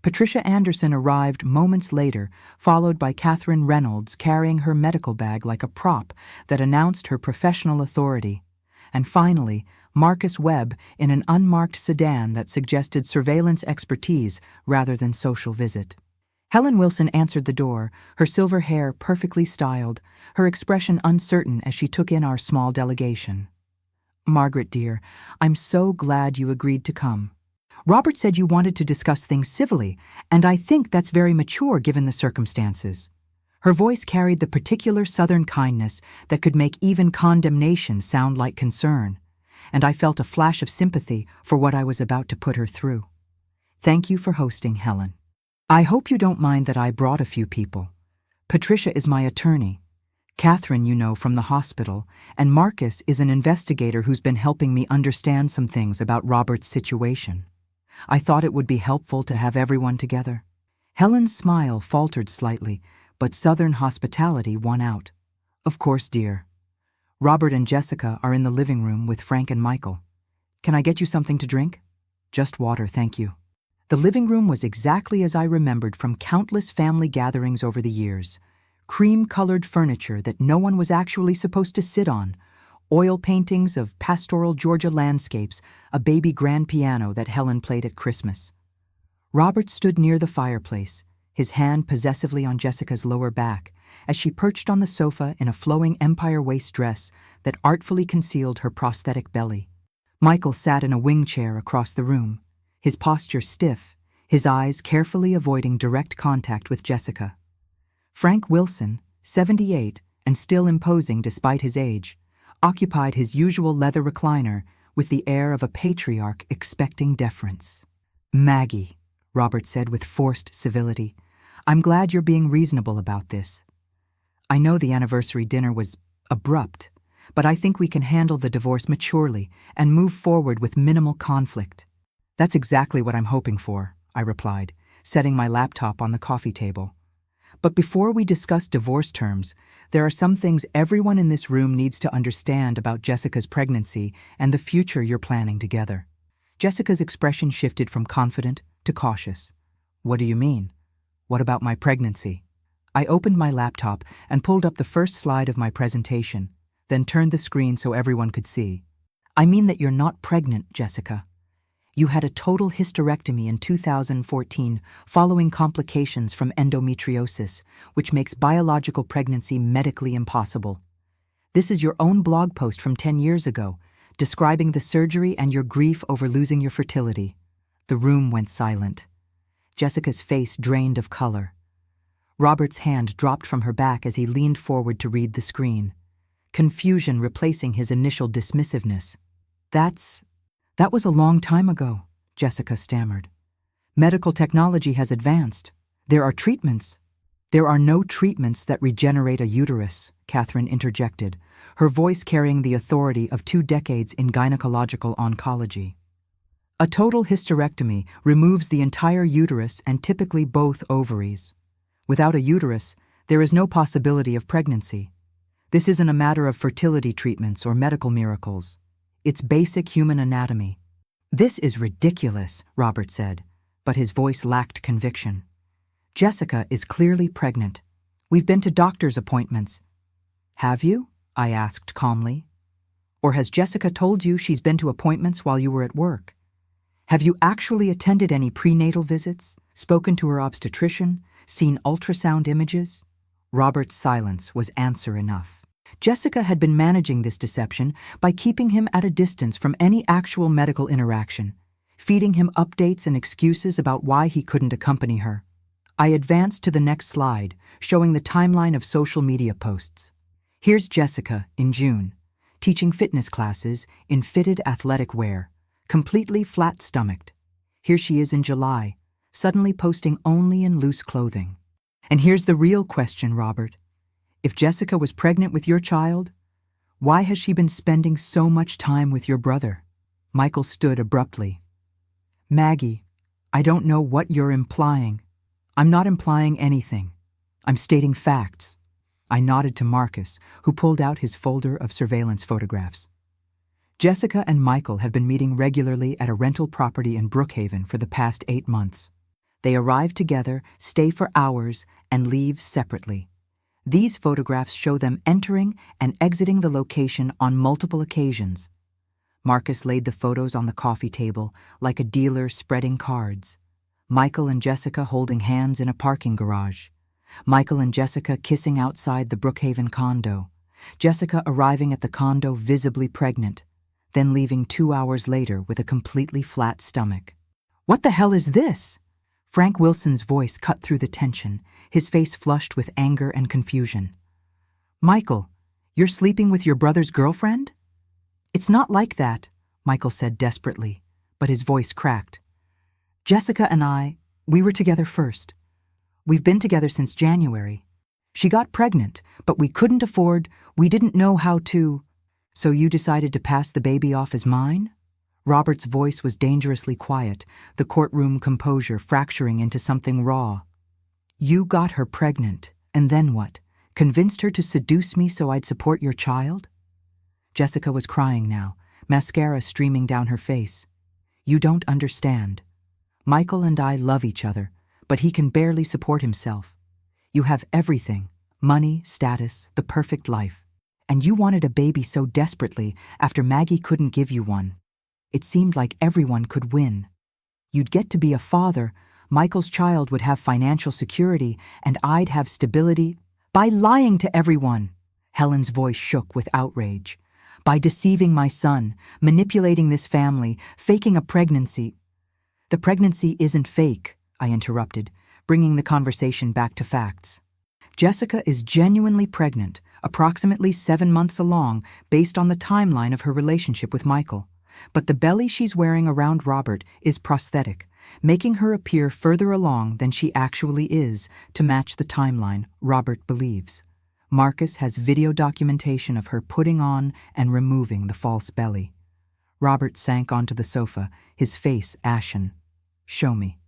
Patricia Anderson arrived moments later, followed by Catherine Reynolds carrying her medical bag like a prop that announced her professional authority. And finally, Marcus Webb in an unmarked sedan that suggested surveillance expertise rather than social visit. Helen Wilson answered the door, her silver hair perfectly styled, her expression uncertain as she took in our small delegation. "Margaret, dear, I'm so glad you agreed to come. Robert said you wanted to discuss things civilly, and I think that's very mature given the circumstances." Her voice carried the particular Southern kindness that could make even condemnation sound like concern, and I felt a flash of sympathy for what I was about to put her through. "Thank you for hosting, Helen. I hope you don't mind that I brought a few people. Patricia is my attorney. Catherine, you know, from the hospital, and Marcus is an investigator who's been helping me understand some things about Robert's situation. I thought it would be helpful to have everyone together." Helen's smile faltered slightly, but Southern hospitality won out. "Of course, dear. Robert and Jessica are in the living room with Frank and Michael. Can I get you something to drink?" "Just water, thank you." The living room was exactly as I remembered from countless family gatherings over the years. Cream-colored furniture that no one was actually supposed to sit on, oil paintings of pastoral Georgia landscapes, a baby grand piano that Helen played at Christmas. Robert stood near the fireplace, his hand possessively on Jessica's lower back, as she perched on the sofa in a flowing empire waist dress that artfully concealed her prosthetic belly. Michael sat in a wing chair across the room, his posture stiff, his eyes carefully avoiding direct contact with Jessica. Frank Wilson, 78 and still imposing despite his age, occupied his usual leather recliner with the air of a patriarch expecting deference. "Maggie," Robert said with forced civility, "I'm glad you're being reasonable about this. I know the anniversary dinner was abrupt, but I think we can handle the divorce maturely and move forward with minimal conflict." "That's exactly what I'm hoping for," I replied, setting my laptop on the coffee table. "But before we discuss divorce terms, there are some things everyone in this room needs to understand about Jessica's pregnancy and the future you're planning together." Jessica's expression shifted from confident to cautious. "What do you mean? What about my pregnancy?" I opened my laptop and pulled up the first slide of my presentation, then turned the screen so everyone could see. "I mean that you're not pregnant, Jessica. You had a total hysterectomy in 2014 following complications from endometriosis, which makes biological pregnancy medically impossible. This is your own blog post from 10 years ago, describing the surgery and your grief over losing your fertility." The room went silent. Jessica's face drained of color. Robert's hand dropped from her back as he leaned forward to read the screen, confusion replacing his initial dismissiveness. That was a long time ago, Jessica stammered. Medical technology has advanced. There are treatments. There are no treatments that regenerate a uterus, Catherine interjected, her voice carrying the authority of 2 decades in gynecological oncology. A total hysterectomy removes the entire uterus and typically both ovaries. Without a uterus, there is no possibility of pregnancy. This isn't a matter of fertility treatments or medical miracles. It's basic human anatomy. This is ridiculous, Robert said, but his voice lacked conviction. Jessica is clearly pregnant. We've been to doctor's appointments. Have you? I asked calmly. Or has Jessica told you she's been to appointments while you were at work? Have you actually attended any prenatal visits, spoken to her obstetrician, seen ultrasound images? Robert's silence was answer enough. Jessica had been managing this deception by keeping him at a distance from any actual medical interaction, feeding him updates and excuses about why he couldn't accompany her. I advanced to the next slide, showing the timeline of social media posts. Here's Jessica in June, teaching fitness classes in fitted athletic wear, completely flat-stomached. Here she is in July, suddenly posting only in loose clothing. And here's the real question, Robert. If Jessica was pregnant with your child, why has she been spending so much time with your brother? Michael stood abruptly. Maggie, I don't know what you're implying. I'm not implying anything. I'm stating facts. I nodded to Marcus, who pulled out his folder of surveillance photographs. Jessica and Michael have been meeting regularly at a rental property in Brookhaven for the past 8 months. They arrive together, stay for hours, and leave separately. These photographs show them entering and exiting the location on multiple occasions. Marcus laid the photos on the coffee table like a dealer spreading cards. Michael and Jessica holding hands in a parking garage. Michael and Jessica kissing outside the Brookhaven condo. Jessica arriving at the condo visibly pregnant, then leaving 2 hours later with a completely flat stomach. What the hell is this? Frank Wilson's voice cut through the tension, his face flushed with anger and confusion. Michael, you're sleeping with your brother's girlfriend? It's not like that, Michael said desperately, but his voice cracked. Jessica and we were together first. We've been together since January. She got pregnant, but we didn't know how to. So you decided to pass the baby off as mine? Robert's voice was dangerously quiet, the courtroom composure fracturing into something raw. You got her pregnant, and then what? Convinced her to seduce me so I'd support your child? Jessica was crying now, mascara streaming down her face. You don't understand. Michael and I love each other, but he can barely support himself. You have everything, money, status, the perfect life. And you wanted a baby so desperately after Maggie couldn't give you one. It seemed like everyone could win. You'd get to be a father, Michael's child would have financial security, and I'd have stability. By lying to everyone, Helen's voice shook with outrage. By deceiving my son, manipulating this family, faking a pregnancy. The pregnancy isn't fake, I interrupted, bringing the conversation back to facts. Jessica is genuinely pregnant, approximately 7 months along, based on the timeline of her relationship with Michael. But the belly she's wearing around Robert is prosthetic, making her appear further along than she actually is to match the timeline Robert believes. Marcus has video documentation of her putting on and removing the false belly. Robert sank onto the sofa, his face ashen. Show me.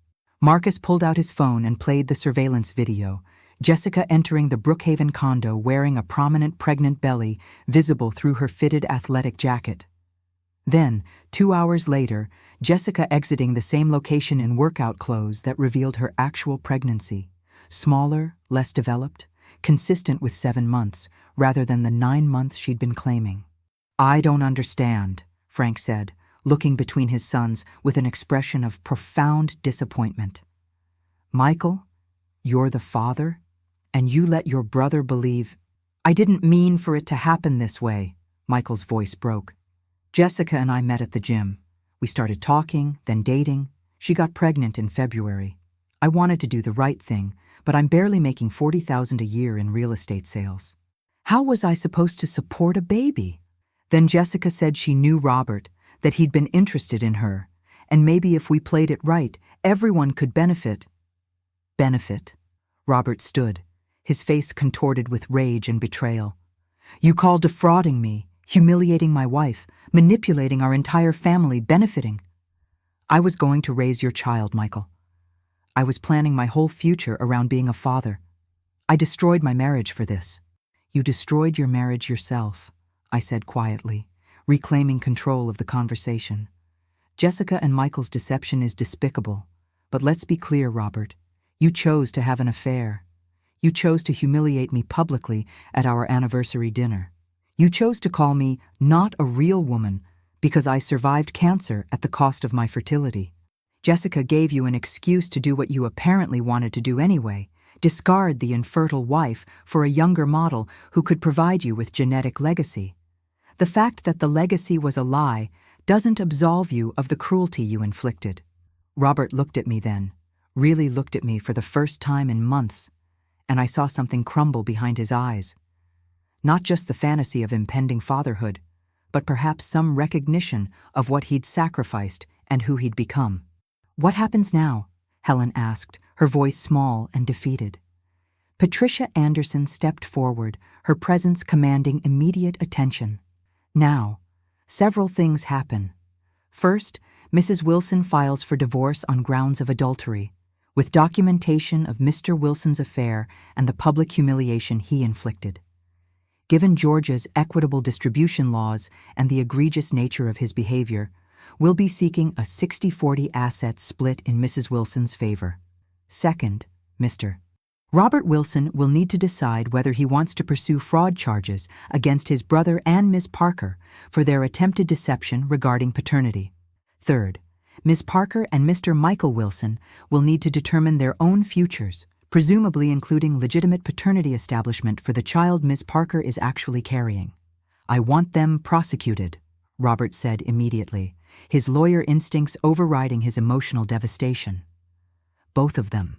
Marcus pulled out his phone and played the surveillance video, Jessica entering the Brookhaven condo wearing a prominent pregnant belly visible through her fitted athletic jacket. Then, 2 hours later, Jessica exiting the same location in workout clothes that revealed her actual pregnancy, smaller, less developed, consistent with 7 months, rather than the 9 months she'd been claiming. I don't understand, Frank said, looking between his sons with an expression of profound disappointment. Michael, you're the father, and you let your brother believe. I didn't mean for it to happen this way, Michael's voice broke. Jessica and I met at the gym. We started talking, then dating. She got pregnant in February. I wanted to do the right thing, but I'm barely making $40,000 a year in real estate sales. How was I supposed to support a baby? Then Jessica said she knew Robert, that he'd been interested in her, and maybe if we played it right, everyone could benefit. Benefit? Robert stood, his face contorted with rage and betrayal. You call defrauding me, humiliating my wife, manipulating our entire family, benefiting. I was going to raise your child, Michael. I was planning my whole future around being a father. I destroyed my marriage for this. You destroyed your marriage yourself, I said quietly, reclaiming control of the conversation. Jessica and Michael's deception is despicable, but let's be clear, Robert. You chose to have an affair. You chose to humiliate me publicly at our anniversary dinner. You chose to call me not a real woman because I survived cancer at the cost of my fertility. Jessica gave you an excuse to do what you apparently wanted to do anyway, discard the infertile wife for a younger model who could provide you with genetic legacy. The fact that the legacy was a lie doesn't absolve you of the cruelty you inflicted. Robert looked at me then, really looked at me for the first time in months, and I saw something crumble behind his eyes. Not just the fantasy of impending fatherhood, but perhaps some recognition of what he'd sacrificed and who he'd become. What happens now? Helen asked, her voice small and defeated. Patricia Anderson stepped forward, her presence commanding immediate attention. Now, several things happen. First, Mrs. Wilson files for divorce on grounds of adultery, with documentation of Mr. Wilson's affair and the public humiliation he inflicted. Given Georgia's equitable distribution laws and the egregious nature of his behavior, we'll be seeking a 60-40 asset split in Mrs. Wilson's favor. Second, Mr. Robert Wilson will need to decide whether he wants to pursue fraud charges against his brother and Miss Parker for their attempted deception regarding paternity. Third, Miss Parker and Mr. Michael Wilson will need to determine their own futures, presumably including legitimate paternity establishment for the child Miss Parker is actually carrying. I want them prosecuted, Robert said immediately, his lawyer instincts overriding his emotional devastation. Both of them.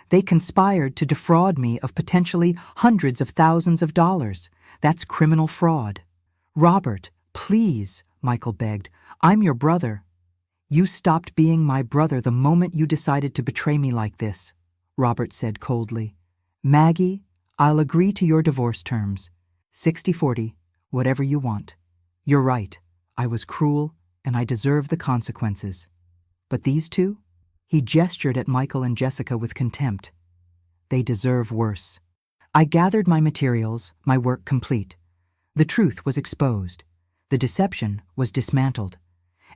They conspired to defraud me of potentially hundreds of thousands of dollars. That's criminal fraud. Robert, please, Michael begged. I'm your brother. You stopped being my brother the moment you decided to betray me like this, Robert said coldly. Maggie, I'll agree to your divorce terms. 60-40, whatever you want. You're right. I was cruel, and I deserve the consequences. But these two? He gestured at Michael and Jessica with contempt. They deserve worse. I gathered my materials, my work complete. The truth was exposed. The deception was dismantled.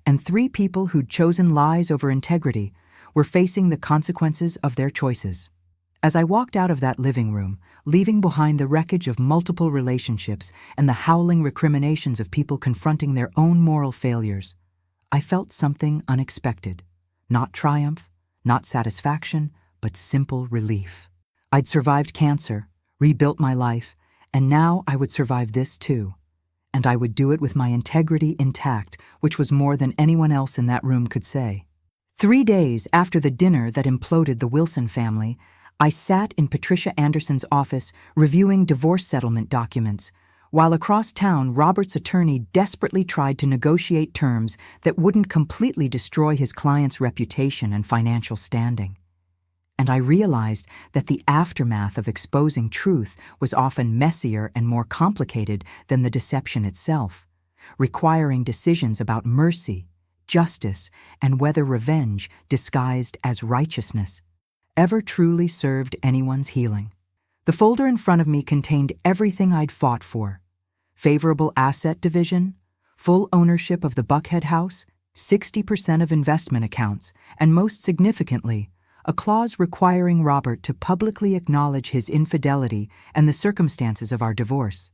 And 3 people who'd chosen lies over integrity were facing the consequences of their choices. As I walked out of that living room, leaving behind the wreckage of multiple relationships and the howling recriminations of people confronting their own moral failures, I felt something unexpected. Not triumph, not satisfaction, but simple relief. I'd survived cancer, rebuilt my life, and now I would survive this too. And I would do it with my integrity intact, which was more than anyone else in that room could say. 3 days after the dinner that imploded the Wilson family, I sat in Patricia Anderson's office reviewing divorce settlement documents, while across town Robert's attorney desperately tried to negotiate terms that wouldn't completely destroy his client's reputation and financial standing. And I realized that the aftermath of exposing truth was often messier and more complicated than the deception itself, requiring decisions about mercy, justice, and whether revenge, disguised as righteousness, ever truly served anyone's healing. The folder in front of me contained everything I'd fought for. Favorable asset division, full ownership of the Buckhead house, 60% of investment accounts, and most significantly, a clause requiring Robert to publicly acknowledge his infidelity and the circumstances of our divorce.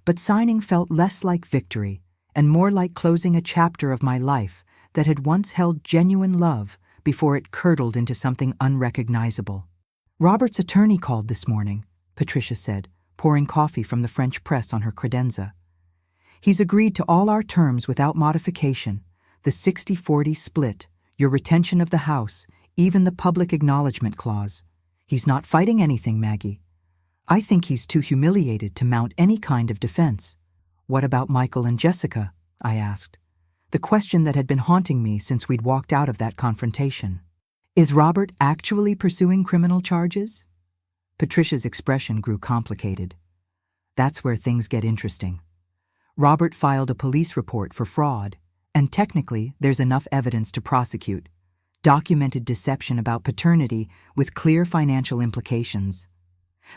But signing felt less like victory and more like closing a chapter of my life that had once held genuine love before it curdled into something unrecognizable. Robert's attorney called this morning, Patricia said, pouring coffee from the French press on her credenza. He's agreed to all our terms without modification, the 60-40 split, your retention of the house, even the public acknowledgement clause. He's not fighting anything, Maggie. I think he's too humiliated to mount any kind of defense. What about Michael and Jessica? I asked. The question that had been haunting me since we'd walked out of that confrontation. Is Robert actually pursuing criminal charges? Patricia's expression grew complicated. That's where things get interesting. Robert filed a police report for fraud, and technically there's enough evidence to prosecute. Documented deception about paternity with clear financial implications.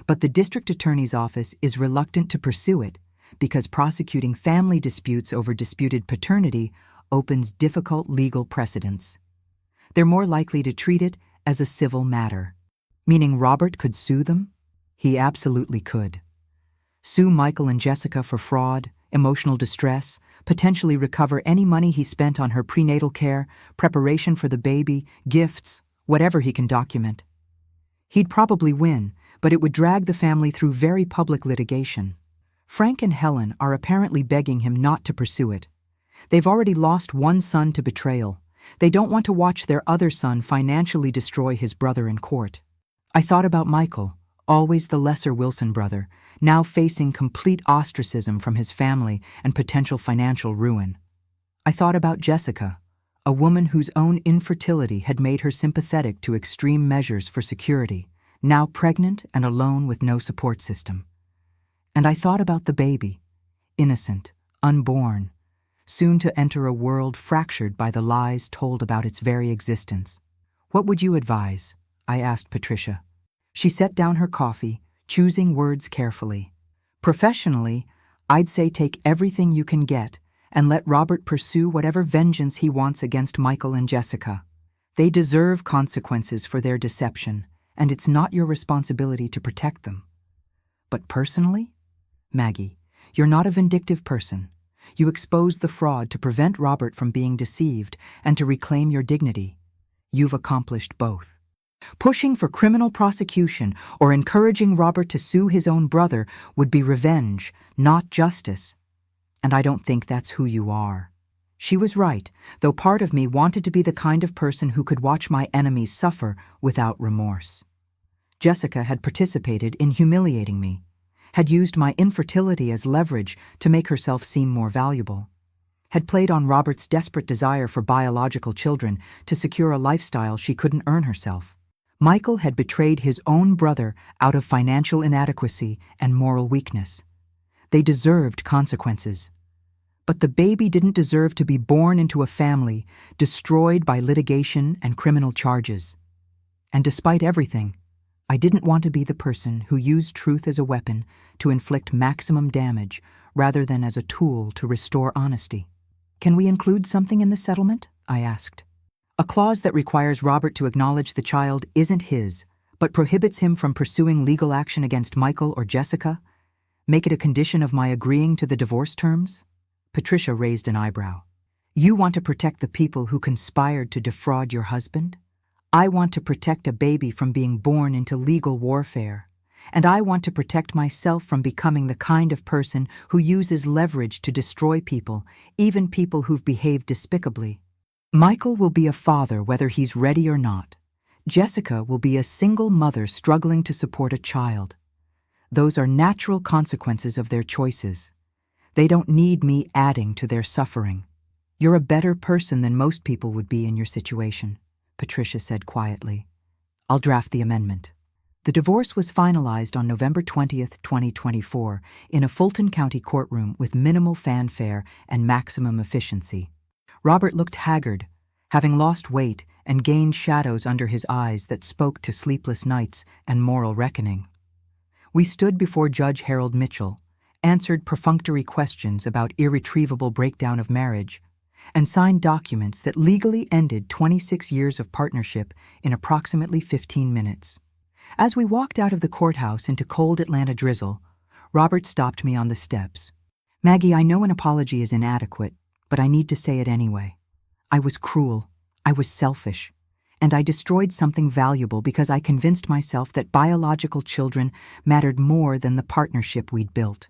But the district attorney's office is reluctant to pursue it because prosecuting family disputes over disputed paternity opens difficult legal precedents. They're more likely to treat it as a civil matter. Meaning Robert could sue them? He absolutely could. Sue Michael and Jessica for fraud, emotional distress, potentially recover any money he spent on her prenatal care, preparation for the baby, gifts, whatever he can document. He'd probably win, but it would drag the family through very public litigation. Frank and Helen are apparently begging him not to pursue it. They've already lost one son to betrayal. They don't want to watch their other son financially destroy his brother in court. I thought about Michael, always the lesser Wilson brother, now facing complete ostracism from his family and potential financial ruin. I thought about Jessica, a woman whose own infertility had made her sympathetic to extreme measures for security, now pregnant and alone with no support system. And I thought about the baby, innocent, unborn, soon to enter a world fractured by the lies told about its very existence. What would you advise? I asked Patricia. She set down her coffee, choosing words carefully. Professionally, I'd say take everything you can get and let Robert pursue whatever vengeance he wants against Michael and Jessica. They deserve consequences for their deception, and it's not your responsibility to protect them. But personally? Maggie, you're not a vindictive person. You exposed the fraud to prevent Robert from being deceived and to reclaim your dignity. You've accomplished both. Pushing for criminal prosecution or encouraging Robert to sue his own brother would be revenge, not justice. And I don't think that's who you are. She was right, though part of me wanted to be the kind of person who could watch my enemies suffer without remorse. Jessica had participated in humiliating me, had used my infertility as leverage to make herself seem more valuable, had played on Robert's desperate desire for biological children to secure a lifestyle she couldn't earn herself. Michael had betrayed his own brother out of financial inadequacy and moral weakness. They deserved consequences. But the baby didn't deserve to be born into a family destroyed by litigation and criminal charges. And despite everything, I didn't want to be the person who used truth as a weapon to inflict maximum damage rather than as a tool to restore honesty. Can we include something in the settlement? I asked. A clause that requires Robert to acknowledge the child isn't his, but prohibits him from pursuing legal action against Michael or Jessica? Make it a condition of my agreeing to the divorce terms? Patricia raised an eyebrow. You want to protect the people who conspired to defraud your husband? I want to protect a baby from being born into legal warfare. And I want to protect myself from becoming the kind of person who uses leverage to destroy people, even people who've behaved despicably. Michael will be a father whether he's ready or not. Jessica will be a single mother struggling to support a child. Those are natural consequences of their choices. They don't need me adding to their suffering. You're a better person than most people would be in your situation, Patricia said quietly. I'll draft the amendment. The divorce was finalized on November 20th, 2024, in a Fulton County courtroom with minimal fanfare and maximum efficiency. Robert looked haggard, having lost weight and gained shadows under his eyes that spoke to sleepless nights and moral reckoning. We stood before Judge Harold Mitchell, answered perfunctory questions about irretrievable breakdown of marriage, and signed documents that legally ended 26 years of partnership in approximately 15 minutes. As we walked out of the courthouse into cold Atlanta drizzle, Robert stopped me on the steps. Maggie, I know an apology is inadequate, but I need to say it anyway. I was cruel, I was selfish, and I destroyed something valuable because I convinced myself that biological children mattered more than the partnership we'd built.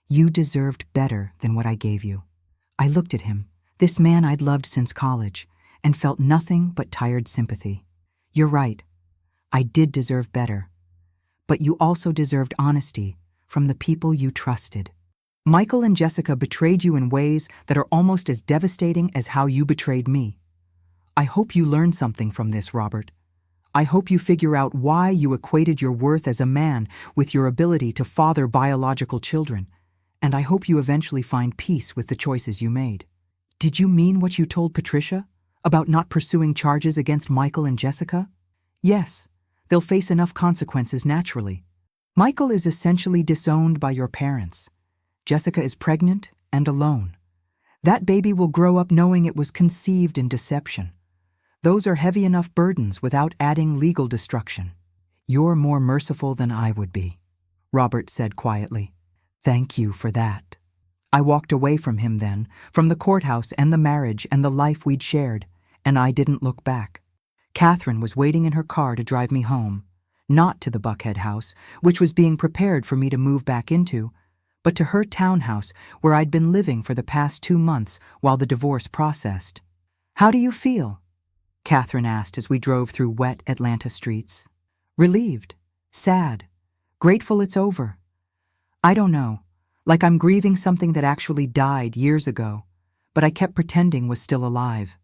You deserved better than what I gave you. I looked at him, this man I'd loved since college, and felt nothing but tired sympathy. You're right. I did deserve better. But you also deserved honesty from the people you trusted. Michael and Jessica betrayed you in ways that are almost as devastating as how you betrayed me. I hope you learned something from this, Robert. I hope you figure out why you equated your worth as a man with your ability to father biological children, and I hope you eventually find peace with the choices you made. Did you mean what you told Patricia about not pursuing charges against Michael and Jessica? Yes, they'll face enough consequences naturally. Michael is essentially disowned by your parents. Jessica is pregnant and alone. That baby will grow up knowing it was conceived in deception. Those are heavy enough burdens without adding legal destruction. You're more merciful than I would be, Robert said quietly. Thank you for that. I walked away from him then, from the courthouse and the marriage and the life we'd shared, and I didn't look back. Catherine was waiting in her car to drive me home, not to the Buckhead house, which was being prepared for me to move back into, but to her townhouse where I'd been living for the past 2 months while the divorce processed. How do you feel? Catherine asked as we drove through wet Atlanta streets. Relieved, sad, grateful it's over. I don't know, like I'm grieving something that actually died years ago, but I kept pretending was still alive.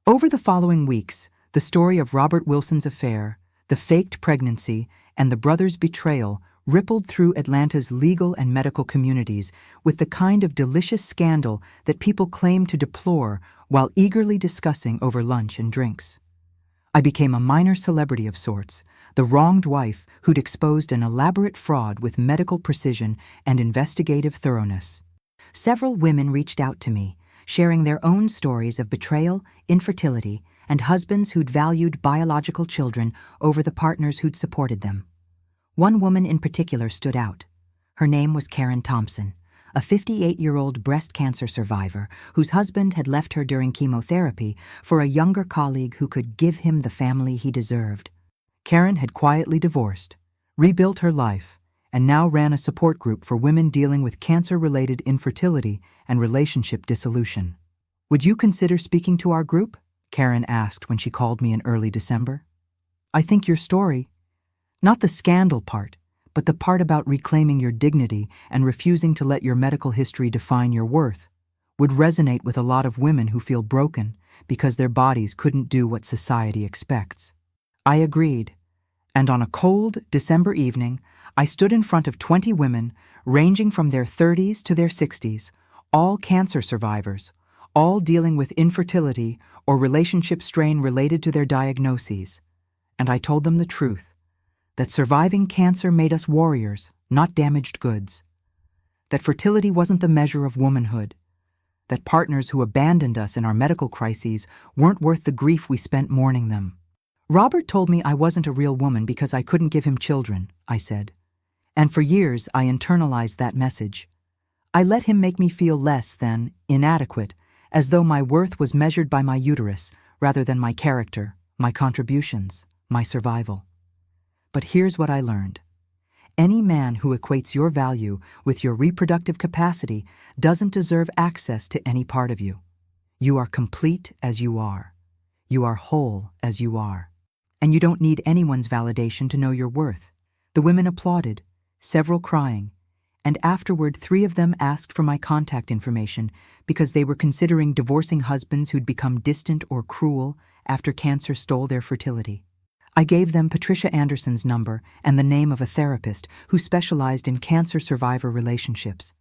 Over the following weeks, the story of Robert Wilson's affair, the faked pregnancy, and the brothers' betrayal rippled through Atlanta's legal and medical communities with the kind of delicious scandal that people claim to deplore while eagerly discussing over lunch and drinks. I became a minor celebrity of sorts, the wronged wife who'd exposed an elaborate fraud with medical precision and investigative thoroughness. Several women reached out to me, sharing their own stories of betrayal, infertility, and husbands who'd valued biological children over the partners who'd supported them. One woman in particular stood out. Her name was Karen Thompson, a 58-year-old breast cancer survivor whose husband had left her during chemotherapy for a younger colleague who could give him the family he deserved. Karen had quietly divorced, rebuilt her life, and now ran a support group for women dealing with cancer-related infertility and relationship dissolution. Would you consider speaking to our group? Karen asked when she called me in early December. I think your story, not the scandal part, but the part about reclaiming your dignity and refusing to let your medical history define your worth, would resonate with a lot of women who feel broken because their bodies couldn't do what society expects. I agreed, and on a cold December evening, I stood in front of 20 women, ranging from their 30s to their 60s, all cancer survivors, all dealing with infertility or relationship strain related to their diagnoses, and I told them the truth, that surviving cancer made us warriors, not damaged goods, that fertility wasn't the measure of womanhood, that partners who abandoned us in our medical crises weren't worth the grief we spent mourning them. Robert told me I wasn't a real woman because I couldn't give him children, I said, and for years I internalized that message. I let him make me feel less than inadequate, as though my worth was measured by my uterus rather than my character, my contributions, my survival. But here's what I learned. Any man who equates your value with your reproductive capacity doesn't deserve access to any part of you. You are complete as you are. You are whole as you are. And you don't need anyone's validation to know your worth. The women applauded, several crying, and afterward 3 of them asked for my contact information because they were considering divorcing husbands who'd become distant or cruel after cancer stole their fertility. I gave them Patricia Anderson's number and the name of a therapist who specialized in cancer survivor relationships.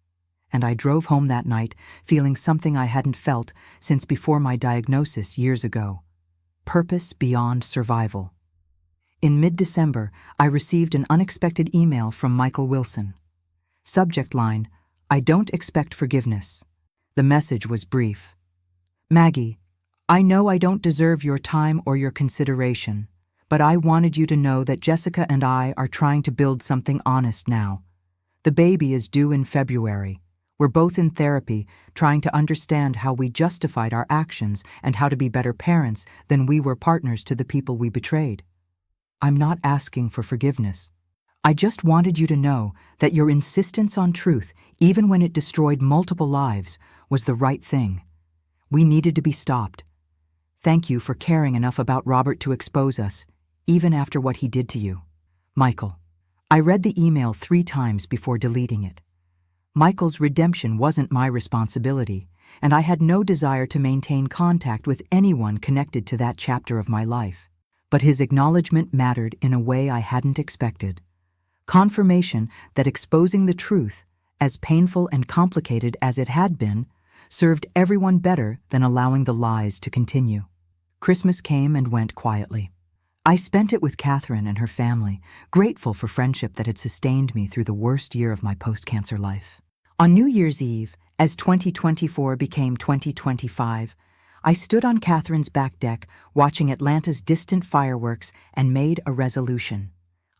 And I drove home that night feeling something I hadn't felt since before my diagnosis years ago. Purpose beyond survival. In mid-December, I received an unexpected email from Michael Wilson. Subject line, I don't expect forgiveness. The message was brief. Maggie, I know I don't deserve your time or your consideration, but I wanted you to know that Jessica and I are trying to build something honest now. The baby is due in February. We're both in therapy, trying to understand how we justified our actions and how to be better parents than we were partners to the people we betrayed. I'm not asking for forgiveness. I just wanted you to know that your insistence on truth, even when it destroyed multiple lives, was the right thing. We needed to be stopped. Thank you for caring enough about Robert to expose us, even after what he did to you. Michael. I read the email 3 times before deleting it. Michael's redemption wasn't my responsibility, and I had no desire to maintain contact with anyone connected to that chapter of my life. But his acknowledgement mattered in a way I hadn't expected. Confirmation that exposing the truth, as painful and complicated as it had been, served everyone better than allowing the lies to continue. Christmas came and went quietly. I spent it with Catherine and her family, grateful for friendship that had sustained me through the worst year of my post-cancer life. On New Year's Eve, as 2024 became 2025, I stood on Catherine's back deck watching Atlanta's distant fireworks and made a resolution.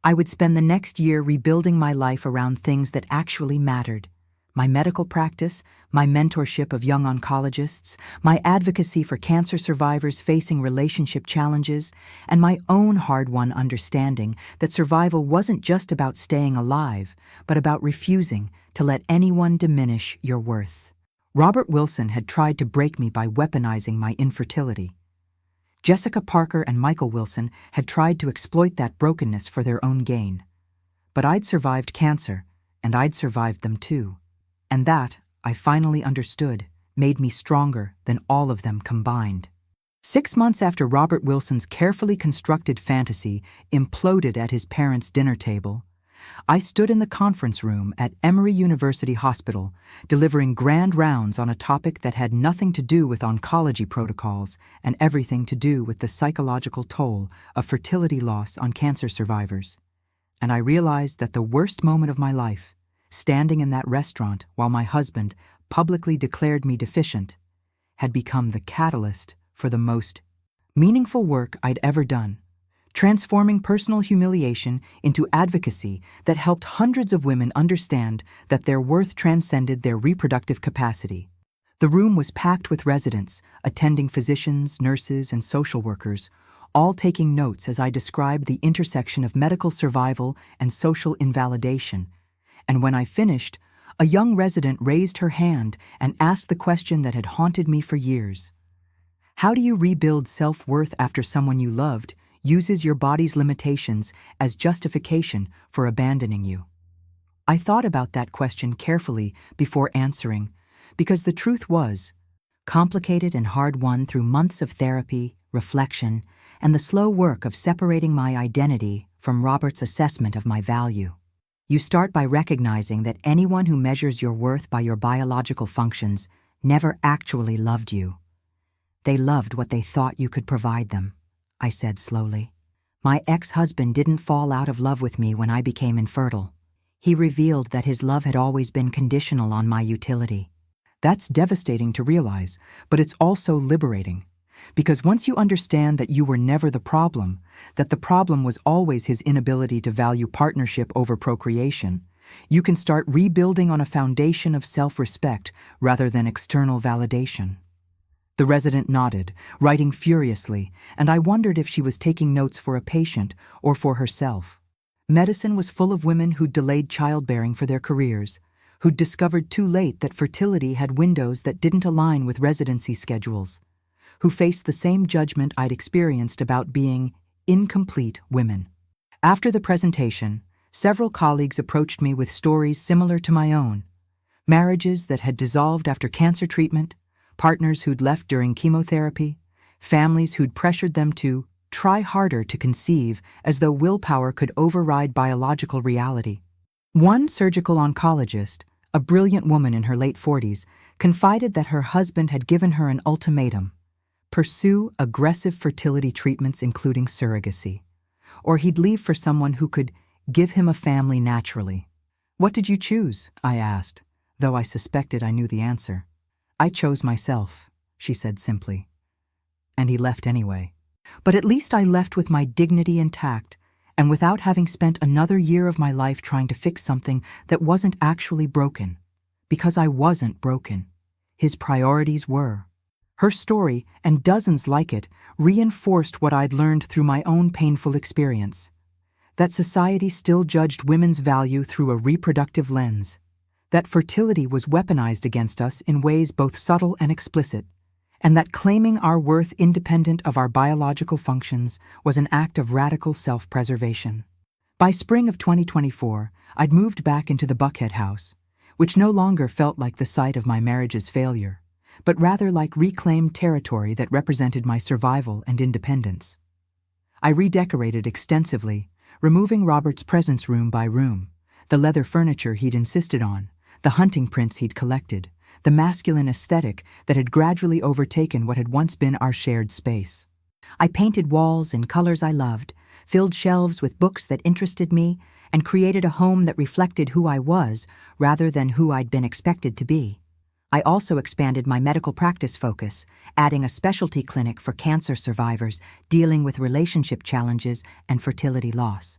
I would spend the next year rebuilding my life around things that actually mattered. My medical practice, my mentorship of young oncologists, my advocacy for cancer survivors facing relationship challenges, and my own hard-won understanding that survival wasn't just about staying alive, but about refusing to let anyone diminish your worth. Robert Wilson had tried to break me by weaponizing my infertility. Jessica Parker and Michael Wilson had tried to exploit that brokenness for their own gain. But I'd survived cancer, and I'd survived them too. And that, I finally understood, made me stronger than all of them combined. 6 months after Robert Wilson's carefully constructed fantasy imploded at his parents' dinner table, I stood in the conference room at Emory University Hospital, delivering grand rounds on a topic that had nothing to do with oncology protocols and everything to do with the psychological toll of fertility loss on cancer survivors. And I realized that the worst moment of my life, standing in that restaurant while my husband publicly declared me deficient, had become the catalyst for the most meaningful work I'd ever done, transforming personal humiliation into advocacy that helped hundreds of women understand that their worth transcended their reproductive capacity. The room was packed with residents, attending physicians, nurses, and social workers, all taking notes as I described the intersection of medical survival and social invalidation. And when I finished, a young resident raised her hand and asked the question that had haunted me for years. How do you rebuild self-worth after someone you loved uses your body's limitations as justification for abandoning you? I thought about that question carefully before answering, because the truth was, complicated and hard-won through months of therapy, reflection, and the slow work of separating my identity from Robert's assessment of my value. You start by recognizing that anyone who measures your worth by your biological functions never actually loved you. They loved what they thought you could provide them, I said slowly. My ex-husband didn't fall out of love with me when I became infertile. He revealed that his love had always been conditional on my utility. That's devastating to realize, but it's also liberating. Because once you understand that you were never the problem, that the problem was always his inability to value partnership over procreation, you can start rebuilding on a foundation of self-respect rather than external validation. The resident nodded, writing furiously, and I wondered if she was taking notes for a patient or for herself. Medicine was full of women who'd delayed childbearing for their careers, who'd discovered too late that fertility had windows that didn't align with residency schedules, who faced the same judgment I'd experienced about being incomplete women. After the presentation, several colleagues approached me with stories similar to my own. Marriages that had dissolved after cancer treatment, partners who'd left during chemotherapy, families who'd pressured them to try harder to conceive as though willpower could override biological reality. One surgical oncologist, a brilliant woman in her late 40s, confided that her husband had given her an ultimatum: pursue aggressive fertility treatments including surrogacy, or he'd leave for someone who could give him a family naturally. "What did you choose?" I asked, though I suspected I knew the answer. "I chose myself," she said simply. And he left anyway. But at least I left with my dignity intact, and without having spent another year of my life trying to fix something that wasn't actually broken. Because I wasn't broken. His priorities were. Her story, and dozens like it, reinforced what I'd learned through my own painful experience. That society still judged women's value through a reproductive lens. That fertility was weaponized against us in ways both subtle and explicit. and that claiming our worth independent of our biological functions was an act of radical self-preservation. By spring of 2024, I'd moved back into the Buckhead house, which no longer felt like the site of my marriage's failure, but rather like reclaimed territory that represented my survival and independence. I redecorated extensively, removing Robert's presence room by room, the leather furniture he'd insisted on, the hunting prints he'd collected, the masculine aesthetic that had gradually overtaken what had once been our shared space. I painted walls in colors I loved, filled shelves with books that interested me, and created a home that reflected who I was rather than who I'd been expected to be. I also expanded my medical practice focus, adding a specialty clinic for cancer survivors dealing with relationship challenges and fertility loss.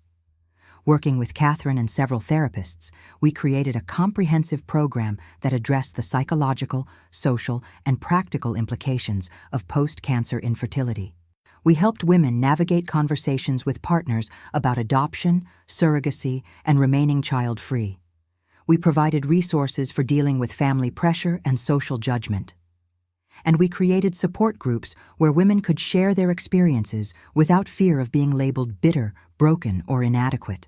Working with Catherine and several therapists, we created a comprehensive program that addressed the psychological, social, and practical implications of post-cancer infertility. We helped women navigate conversations with partners about adoption, surrogacy, and remaining child-free. We provided resources for dealing with family pressure and social judgment. And we created support groups where women could share their experiences without fear of being labeled bitter, broken, or inadequate.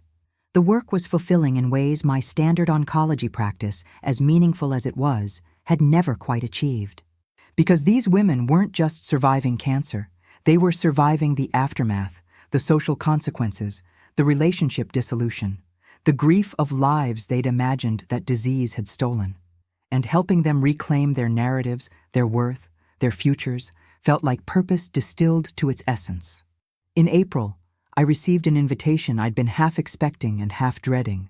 The work was fulfilling in ways my standard oncology practice, as meaningful as it was, had never quite achieved. Because these women weren't just surviving cancer, they were surviving the aftermath, the social consequences, the relationship dissolution, the grief of lives they'd imagined that disease had stolen. And helping them reclaim their narratives, their worth, their futures, felt like purpose distilled to its essence. In April, I received an invitation I'd been half expecting and half dreading.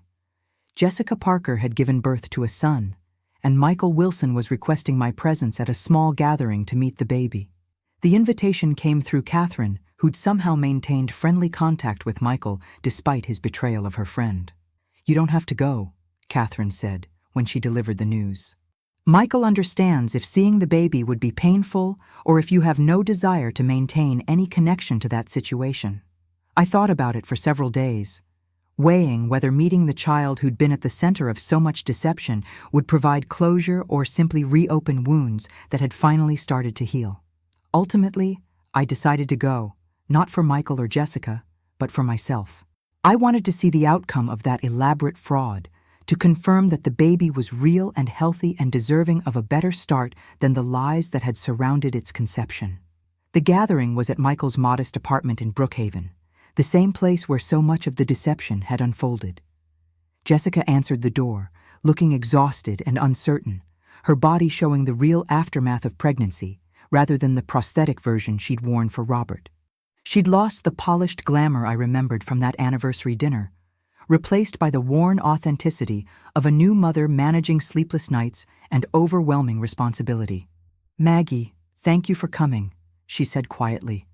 Jessica Parker had given birth to a son, and Michael Wilson was requesting my presence at a small gathering to meet the baby. The invitation came through Catherine, who'd somehow maintained friendly contact with Michael despite his betrayal of her friend. "You don't have to go," Catherine said when she delivered the news. "Michael understands if seeing the baby would be painful or if you have no desire to maintain any connection to that situation." I thought about it for several days, weighing whether meeting the child who'd been at the center of so much deception would provide closure or simply reopen wounds that had finally started to heal. Ultimately, I decided to go, not for Michael or Jessica, but for myself. I wanted to see the outcome of that elaborate fraud, to confirm that the baby was real and healthy and deserving of a better start than the lies that had surrounded its conception. The gathering was at Michael's modest apartment in Brookhaven, the same place where so much of the deception had unfolded. Jessica answered the door, looking exhausted and uncertain, her body showing the real aftermath of pregnancy, rather than the prosthetic version she'd worn for Robert. She'd lost the polished glamour I remembered from that anniversary dinner, replaced by the worn authenticity of a new mother managing sleepless nights and overwhelming responsibility. "Maggie, thank you for coming," she said quietly.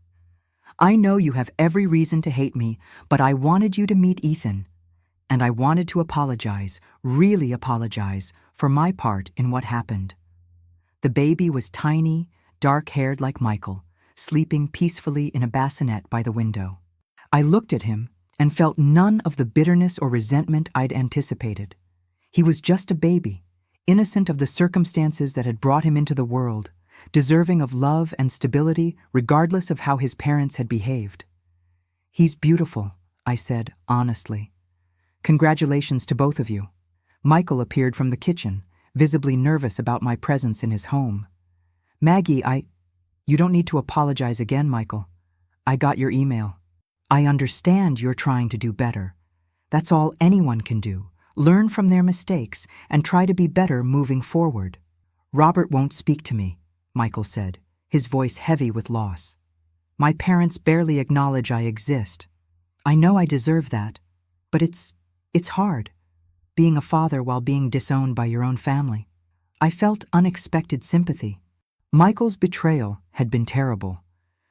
"I know you have every reason to hate me, but I wanted you to meet Ethan, and I wanted to apologize, really apologize, for my part in what happened." The baby was tiny, dark-haired like Michael, sleeping peacefully in a bassinet by the window. I looked at him and felt none of the bitterness or resentment I'd anticipated. He was just a baby, innocent of the circumstances that had brought him into the world, deserving of love and stability regardless of how his parents had behaved. "He's beautiful," I said honestly. "Congratulations to both of you." Michael appeared from the kitchen, visibly nervous about my presence in his home. "Maggie, You don't need to apologize again, Michael. I got your email. I understand you're trying to do better. That's all anyone can do. Learn from their mistakes and try to be better moving forward." "Robert won't speak to me," Michael said, his voice heavy with loss. "My parents barely acknowledge I exist. I know I deserve that, but it's hard, being a father while being disowned by your own family." I felt unexpected sympathy. Michael's betrayal had been terrible,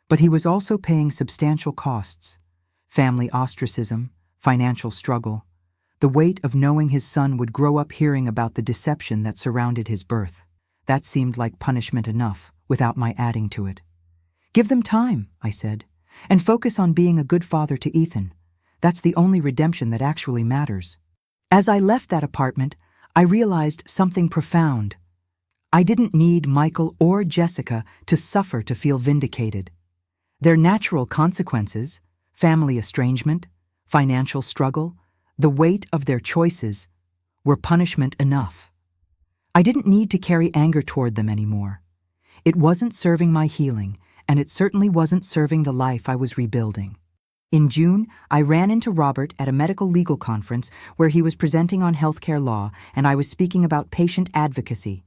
but he was also paying substantial costs: family ostracism, financial struggle, the weight of knowing his son would grow up hearing about the deception that surrounded his birth. That seemed like punishment enough, without my adding to it. "Give them time," I said, "and focus on being a good father to Ethan. That's the only redemption that actually matters." As I left that apartment, I realized something profound. I didn't need Michael or Jessica to suffer to feel vindicated. Their natural consequences, family estrangement, financial struggle, the weight of their choices, were punishment enough. I didn't need to carry anger toward them anymore. It wasn't serving my healing, and it certainly wasn't serving the life I was rebuilding. In June, I ran into Robert at a medical legal conference where he was presenting on healthcare law and I was speaking about patient advocacy.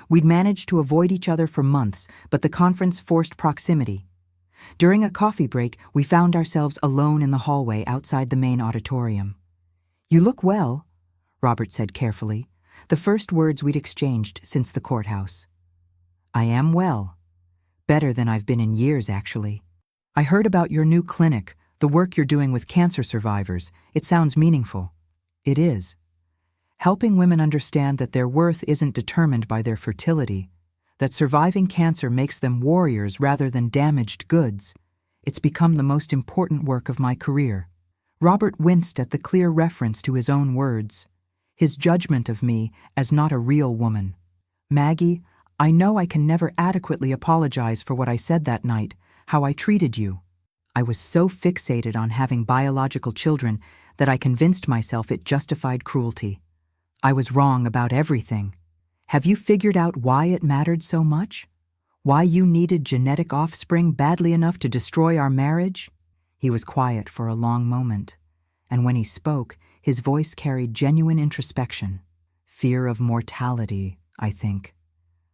We'd managed to avoid each other for months, but the conference forced proximity. During a coffee break, we found ourselves alone in the hallway outside the main auditorium. "You look well," Robert said carefully, the first words we'd exchanged since the courthouse. "I am well. Better than I've been in years, actually. I heard about your new clinic, the work you're doing with cancer survivors. It sounds meaningful." It is. Helping women understand that their worth isn't determined by their fertility, that surviving cancer makes them warriors rather than damaged goods. It's become the most important work of my career. Robert winced at the clear reference to his own words, his judgment of me as not a real woman. "Maggie, I know I can never adequately apologize for what I said that night, how I treated you. I was so fixated on having biological children that I convinced myself it justified cruelty. I was wrong about everything. Have you figured out why it mattered so much? Why you needed genetic offspring badly enough to destroy our marriage?" He was quiet for a long moment, and when he spoke, his voice carried genuine introspection. Fear of mortality, I think.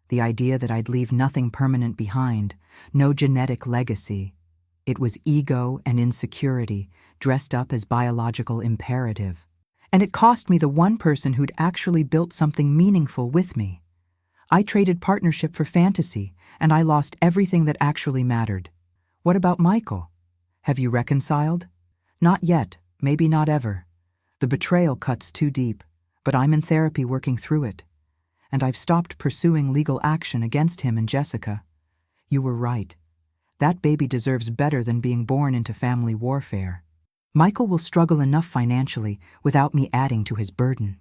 The idea that I'd leave nothing permanent behind, no genetic legacy. It was ego and insecurity, dressed up as biological imperative. And it cost me the one person who'd actually built something meaningful with me. I traded partnership for fantasy, and I lost everything that actually mattered. What about Michael? Have you reconciled? Not yet, maybe not ever. The betrayal cuts too deep, but I'm in therapy working through it. And I've stopped pursuing legal action against him and Jessica. You were right. That baby deserves better than being born into family warfare. Michael will struggle enough financially without me adding to his burden.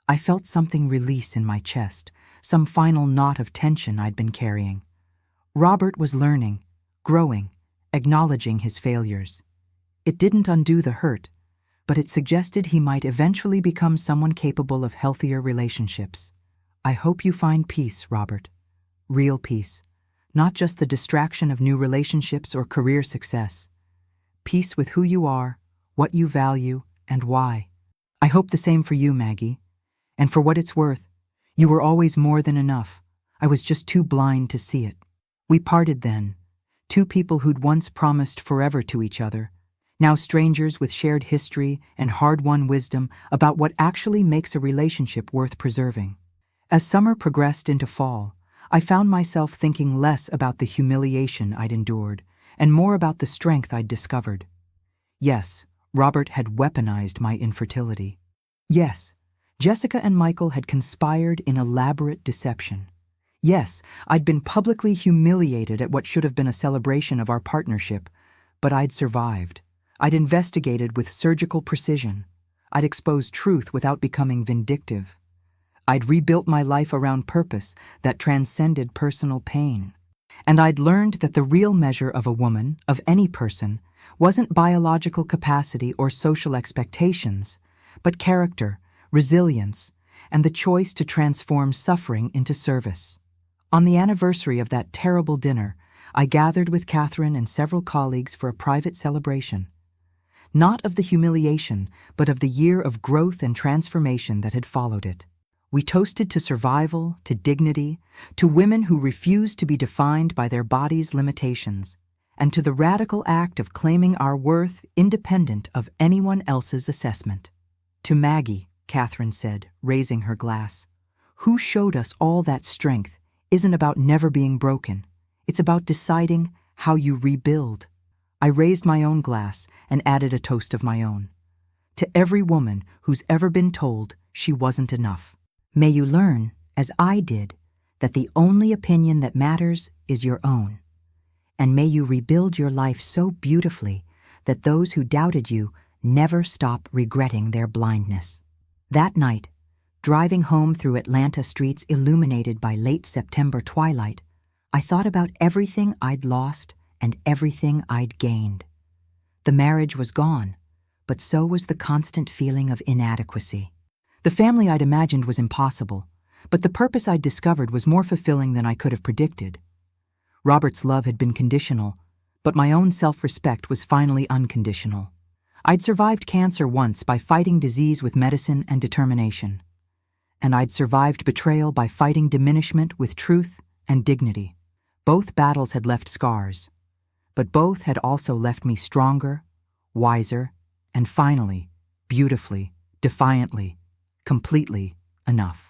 I felt something release in my chest, some final knot of tension I'd been carrying. Robert was learning, growing, acknowledging his failures. It didn't undo the hurt, but it suggested he might eventually become someone capable of healthier relationships. I hope you find peace, Robert. Real peace. Not just the distraction of new relationships or career success. Peace with who you are, what you value, and why. I hope the same for you, Maggie. And for what it's worth, you were always more than enough. I was just too blind to see it. We parted then, two people who'd once promised forever to each other, now strangers with shared history and hard-won wisdom about what actually makes a relationship worth preserving. As summer progressed into fall, I found myself thinking less about the humiliation I'd endured and more about the strength I'd discovered. Yes, Robert had weaponized my infertility. Yes, Jessica and Michael had conspired in elaborate deception. Yes, I'd been publicly humiliated at what should have been a celebration of our partnership, but I'd survived. I'd investigated with surgical precision. I'd exposed truth without becoming vindictive. I'd rebuilt my life around purpose that transcended personal pain. And I'd learned that the real measure of a woman, of any person, wasn't biological capacity or social expectations, but character, resilience, and the choice to transform suffering into service. On the anniversary of that terrible dinner, I gathered with Catherine and several colleagues for a private celebration. Not of the humiliation, but of the year of growth and transformation that had followed it. We toasted to survival, to dignity, to women who refused to be defined by their bodies' limitations, and to the radical act of claiming our worth independent of anyone else's assessment. To Maggie, Catherine said, raising her glass, who showed us all that strength isn't about never being broken. It's about deciding how you rebuild. I raised my own glass and added a toast of my own. To every woman who's ever been told she wasn't enough. May you learn, as I did, that the only opinion that matters is your own. And may you rebuild your life so beautifully that those who doubted you never stop regretting their blindness. That night, driving home through Atlanta streets illuminated by late September twilight, I thought about everything I'd lost and everything I'd gained. The marriage was gone, but so was the constant feeling of inadequacy. The family I'd imagined was impossible, but the purpose I'd discovered was more fulfilling than I could have predicted. Robert's love had been conditional, but my own self-respect was finally unconditional. I'd survived cancer once by fighting disease with medicine and determination. And I'd survived betrayal by fighting diminishment with truth and dignity. Both battles had left scars, but both had also left me stronger, wiser, and finally, beautifully, defiantly, completely enough.